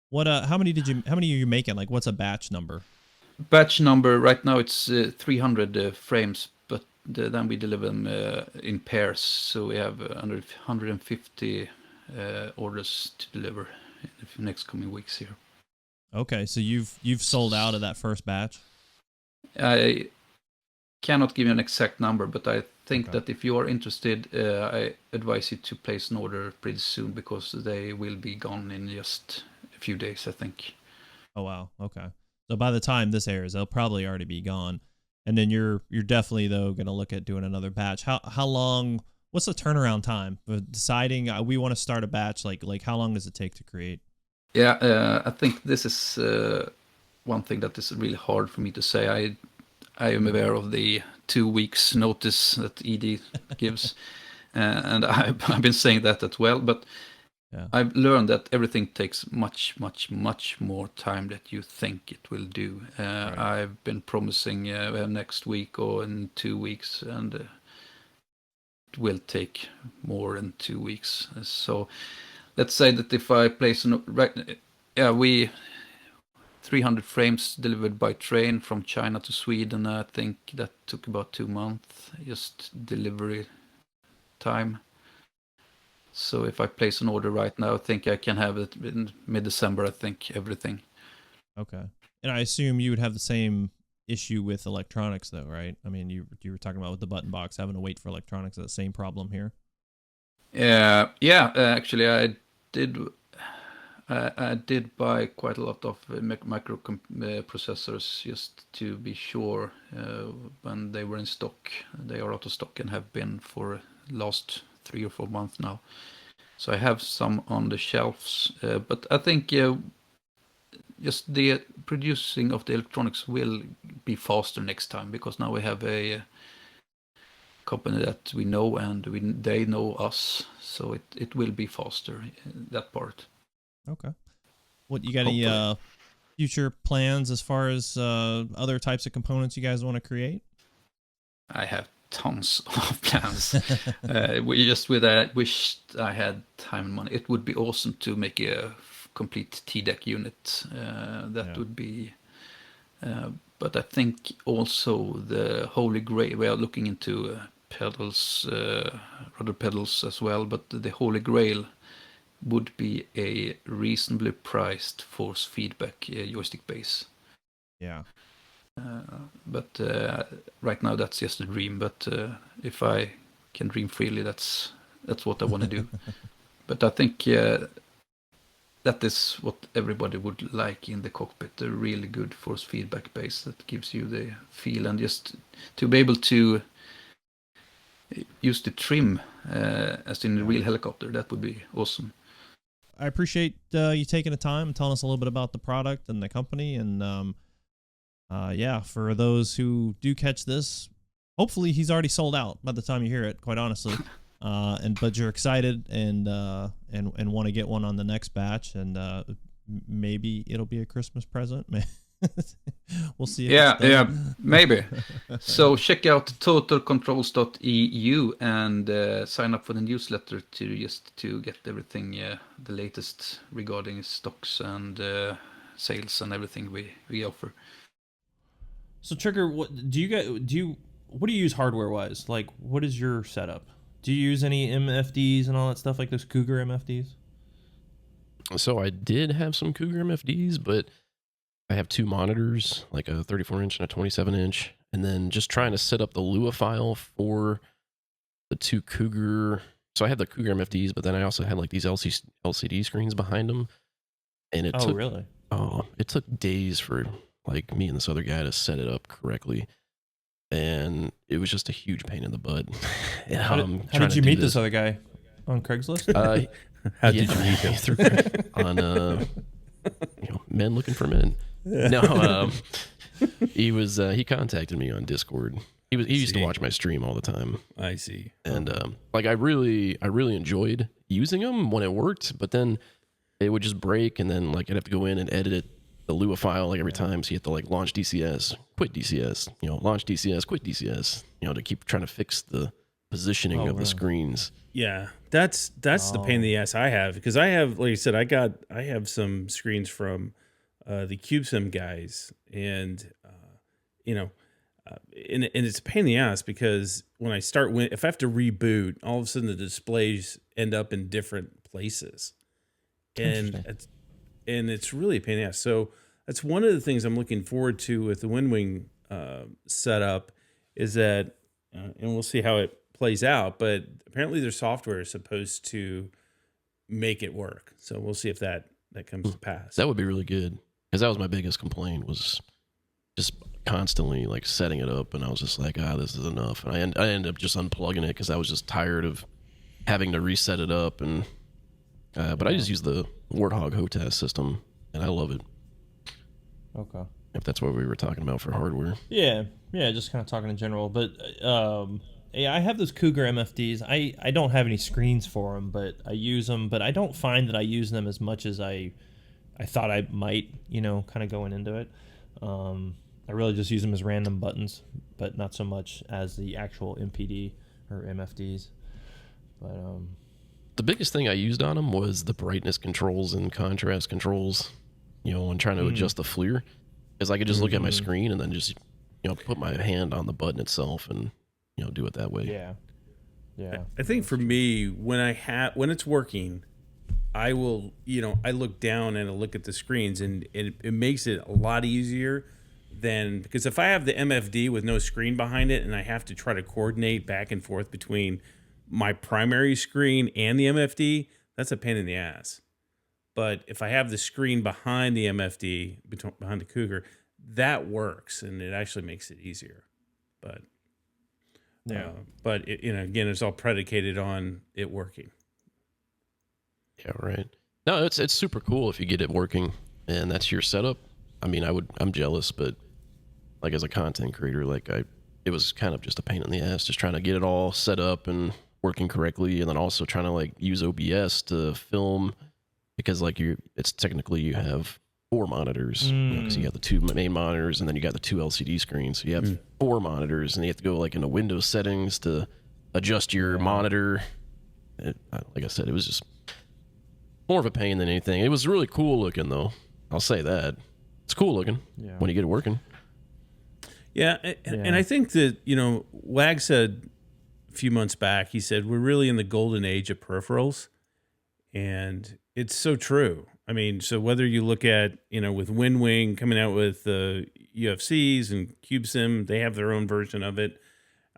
What how many are you making? Like, what's a batch number? Batch number right now it's 300 frames, but then we deliver them in pairs, so we have 150 orders to deliver in the next coming weeks here. Okay, so you've sold out of that first batch? I cannot give you an exact number, but I think that if you are interested, I advise you to place an order pretty soon, because they will be gone in just a few days, I think. Oh wow, okay. So by the time this airs, they'll probably already be gone. And then you're definitely though going to look at doing another batch. How long? What's the turnaround time for deciding we want to start a batch? Like how long does it take to create? Yeah, I think this is one thing that is really hard for me to say. I am aware of the 2 weeks notice that ED gives, and I've been saying that as well. But yeah, I've learned that everything takes much more time than you think it will do. Right. I've been promising next week or in 2 weeks, and it will take more than 2 weeks. So let's say that if I place 300 frames delivered by train from China to Sweden. I think that took about 2 months, just delivery time. So if I place an order right now, I think I can have it in mid-December, I think, everything. Okay. And I assume you would have the same issue with electronics, though, right? I mean, you were talking about with the button box, having to wait for electronics, that same problem here? Yeah, actually, I did. I did buy quite a lot of processors just to be sure when they were in stock. They are out of stock and have been for last 3 or 4 months now. So I have some on the shelves, but I think just the producing of the electronics will be faster next time, because now we have a company that we know and they know us, so it will be faster, that part. Okay. What, you got any future plans as far as other types of components you guys want to create? I have tons of plans. We just wished I had time and money. It would be awesome to make a complete T-deck unit. That would be. But I think also the Holy Grail. We are looking into pedals, rudder pedals as well. But the Holy Grail would be a reasonably priced force feedback joystick base. Yeah. But right now that's just a dream. But if I can dream freely, that's what I want to do. But I think that is what everybody would like in the cockpit, a really good force feedback base that gives you the feel, and just to be able to use the trim as in a real helicopter, that would be awesome. I appreciate you taking the time and telling us a little bit about the product and the company. And yeah, for those who do catch this, hopefully he's already sold out by the time you hear it, quite honestly. But you're excited and want to get one on the next batch, and maybe it'll be a Christmas present. We'll see. Yeah, maybe. So check out totalcontrols.eu and sign up for the newsletter to get everything, the latest regarding stocks and sales and everything we offer. So Trigger, what do you use hardware wise? Like, what is your setup? Do you use any MFDs and all that stuff, like those Cougar MFDs? So I did have some Cougar MFDs, but I have 2 monitors, like a 34-inch and a 27-inch, and then just trying to set up the Lua file for the 2 Cougar. So I had the Cougar MFDs, but then I also had like these LCD screens behind them, and it took, really? Oh, it took days for like me and this other guy to set it up correctly. And it was just a huge pain in the butt. How did you meet this other guy? On Craigslist? How did you meet him? On men looking for men. No, he contacted me on Discord. He used to watch my stream all the time. I see. And like I really enjoyed using them when it worked, but then it would just break, and then like I'd have to go in and edit it, the Lua file, like every time. So you have to like launch DCS, quit DCS, launch DCS, quit DCS, to keep trying to fix the positioning of the screens. Yeah, that's the pain in the ass I have, because I have, like I said, I have some screens from the CubeSim guys, and and it's a pain in the ass, because when I start, if I have to reboot, all of a sudden the displays end up in different places, and it's really a pain in the ass. So that's one of the things I'm looking forward to with the WindWing setup, is that, and we'll see how it plays out, but apparently their software is supposed to make it work. So we'll see if that comes to pass. That would be really good, because that was my biggest complaint, was just constantly like setting it up, and I was just like, this is enough. And I ended up just unplugging it, because I was just tired of having to reset it up. And but I just use the Warthog HOTAS system, and I love it. Okay. If that's what we were talking about for hardware. Yeah, just kind of talking in general. But yeah, I have those Cougar MFDs. I don't have any screens for them, but I use them. But I don't find that I use them as much as I thought I might, kind of going into it. I really just use them as random buttons, but not so much as the actual MPD or MFDs. But the biggest thing I used on them was the brightness controls and contrast controls, when trying to adjust the FLIR, because I could just look at my screen and then just, put my hand on the button itself and, do it that way. Yeah. I think for me, when it's working, I will, I look down and I look at the screens, and it makes it a lot easier than, because if I have the MFD with no screen behind it and I have to try to coordinate back and forth between my primary screen and the MFD, that's a pain in the ass. But if I have the screen behind the MFD, behind the Cougar, that works, and it actually makes it easier. But but again, it's all predicated on it working. Yeah, right. No, it's super cool if you get it working, and that's your setup. I mean, I'm jealous, but like as a content creator, it was kind of just a pain in the ass just trying to get it all set up and working correctly, and then also trying to like use OBS to film, because it's technically you have 4 monitors, because you have the 2 main monitors and then you got the 2 LCD screens, so you have 4 monitors, and you have to go like into Windows settings to adjust your monitor. Like I said, it was just more of a pain than anything. It was really cool looking, though. I'll say that. It's cool looking when you get it working. Yeah, and I think that, Wag said a few months back, he said, we're really in the golden age of peripherals. And it's so true. I mean, so whether you look at, with WinWing coming out with the UFCs and CubeSim, they have their own version of it.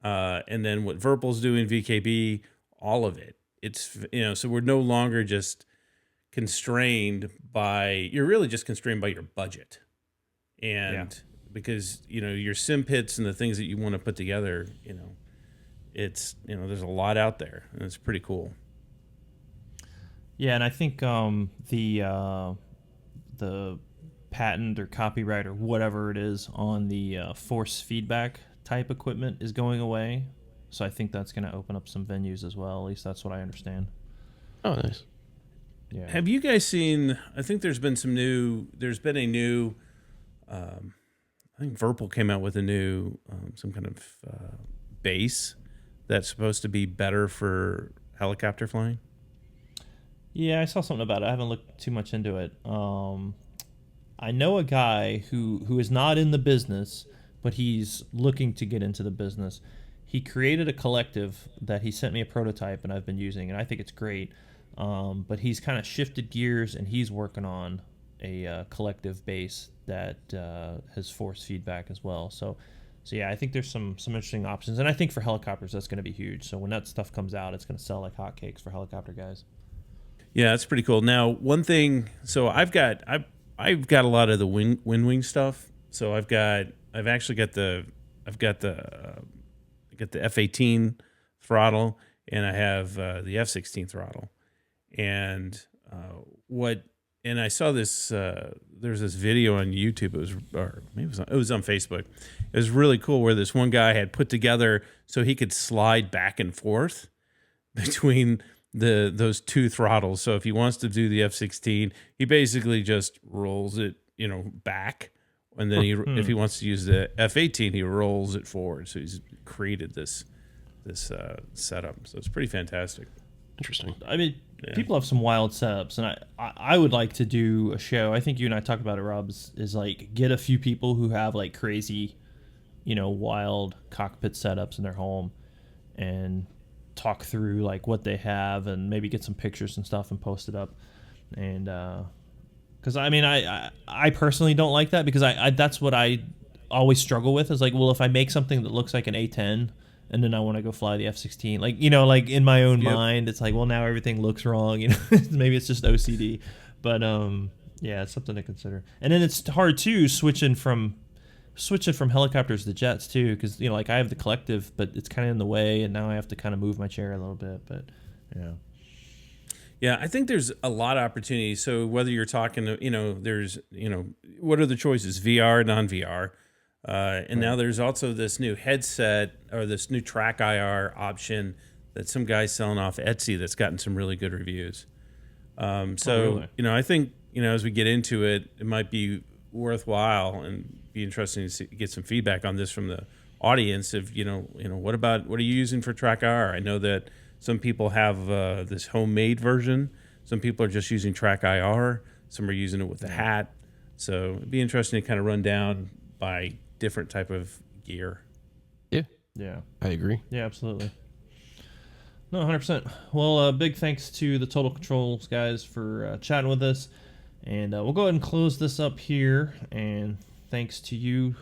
And then what Virpil's doing, VKB, all of it. It's, so we're no longer just you're really just constrained by your budget. And because, your sim pits and the things that you want to put together, it's, there's a lot out there, and it's pretty cool. Yeah, and I think the patent or copyright or whatever it is on the force feedback type equipment is going away. So I think that's going to open up some venues as well. At least that's what I understand. Oh, nice. Yeah. Have you guys seen? I think there's been a new. I think Virpil came out with a new some kind of base that's supposed to be better for helicopter flying. Yeah, I saw something about it. I haven't looked too much into it. I know a guy who is not in the business, but he's looking to get into the business. He created a collective that he sent me a prototype, and I've been using, and I think it's great. But he's kind of shifted gears, and he's working on a collective base that has force feedback as well. So yeah, I think there's some interesting options, and I think for helicopters that's going to be huge. So when that stuff comes out, it's going to sell like hotcakes for helicopter guys. Yeah, that's pretty cool. Now, one thing, so I've got a lot of the WinWing stuff. So I've got the F-18 throttle, and I have the F-16 throttle. And and I saw this. There's this video on YouTube. It was on Facebook. It was really cool where this one guy had put together so he could slide back and forth between those 2 throttles. So if he wants to do the F-16, he basically just rolls it, back, and then if he wants to use the F-18, he rolls it forward. So he's created this setup. So it's pretty fantastic. Interesting. I mean, people have some wild setups, and I would like to do a show. I think you and I talked about it, Rob, is like get a few people who have like crazy, wild cockpit setups in their home, and talk through like what they have, and maybe get some pictures and stuff and post it up. And because I mean, I personally don't like that, because I that's what I always struggle with, is like, well, if I make something that looks like an A-10 and then I want to go fly the F-16, like, like in my own mind, it's like, well, now everything looks wrong, maybe it's just OCD, but yeah, it's something to consider. And then it's hard too switching from helicopters to jets too, because like I have the collective, but it's kind of in the way, and now I have to kind of move my chair a little bit. But yeah, I think there's a lot of opportunities. So whether you're talking there's what are the choices, VR, non-VR, and now there's also this new headset, or this new track IR option that some guy's selling off Etsy that's gotten some really good reviews. Really? I think as we get into it, it might be worthwhile and be interesting to get some feedback on this from the audience. Of what are you using for track IR? I know that some people have this homemade version. Some people are just using track IR. Some are using it with the hat. So it'd be interesting to kind of run down by different type of gear. Yeah, I agree. Yeah, absolutely. No, 100%. Well, big thanks to the Total Controls guys for chatting with us. And we'll go ahead and close this up here. And thanks to you,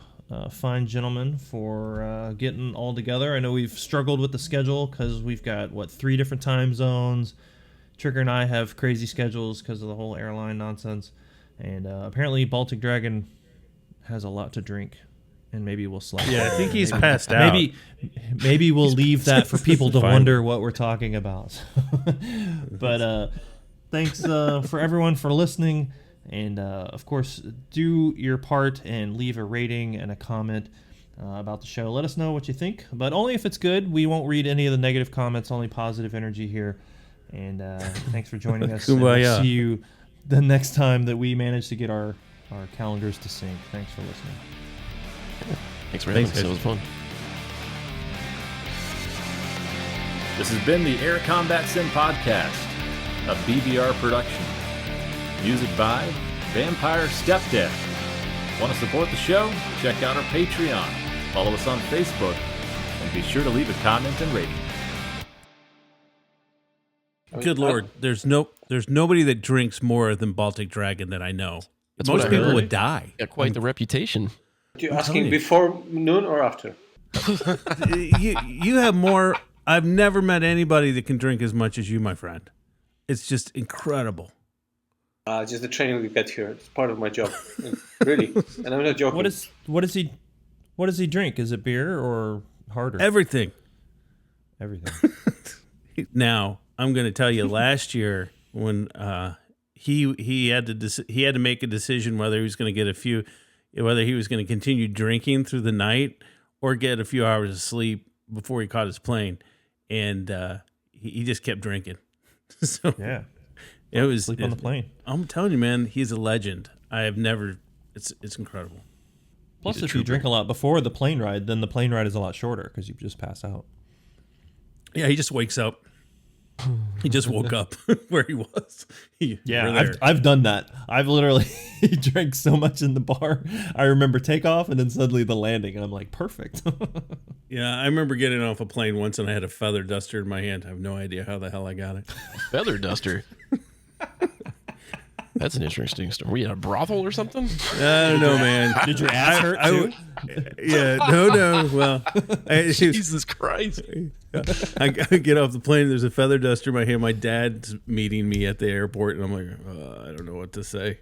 fine gentlemen, for getting all together. I know we've struggled with the schedule because we've got, 3 different time zones. Trigger and I have crazy schedules because of the whole airline nonsense. And apparently Baltic Dragon has a lot to drink. And maybe we'll slack. Yeah, I think he's passed out. Maybe we'll leave that for people to wonder what we're talking about. But thanks for everyone for listening. And, of course, do your part and leave a rating and a comment about the show. Let us know what you think, but only if it's good. We won't read any of the negative comments, only positive energy here. And thanks for joining us. And we'll see you the next time that we manage to get our calendars to sync. Thanks for listening. Thanks for having us. It was fun. This has been the Air Combat Sim Podcast, a BBR production. Music by Vampire Stepdad. Want to support the show? Check out our Patreon. Follow us on Facebook. And be sure to leave a comment and rating. Good Lord. There's nobody that drinks more than Baltic Dragon that I know. That's Most people would die. Got quite the reputation. You're asking before noon or after? you have more. I've never met anybody that can drink as much as you, my friend. It's just incredible. Just the training we get here. It's part of my job. Really. And I'm not joking. What does he drink? Is it beer or harder? Everything. Now, I'm going to tell you, last year when he had to make a decision whether he was going to whether he was going to continue drinking through the night or get a few hours of sleep before he caught his plane, and he just kept drinking. So yeah, it was sleep on the plane. I'm telling you, man, he's a legend. I have never. It's incredible. Plus, if you drink a lot before the plane ride, then the plane ride is a lot shorter because you just pass out. Yeah, he just wakes up. He just woke up where he was. I've done that. I've literally drank so much in the bar. I remember takeoff and then suddenly the landing, and I'm like, perfect. Yeah, I remember getting off a plane once and I had a feather duster in my hand. I have no idea how the hell I got it. Feather duster? That's an interesting story. Were you at a brothel or something? I don't know, man. Did your ass hurt too? Yeah, no. Well, Jesus Christ. I get off the plane. There's a feather duster in my hand. My dad's meeting me at the airport, and I'm like, I don't know what to say.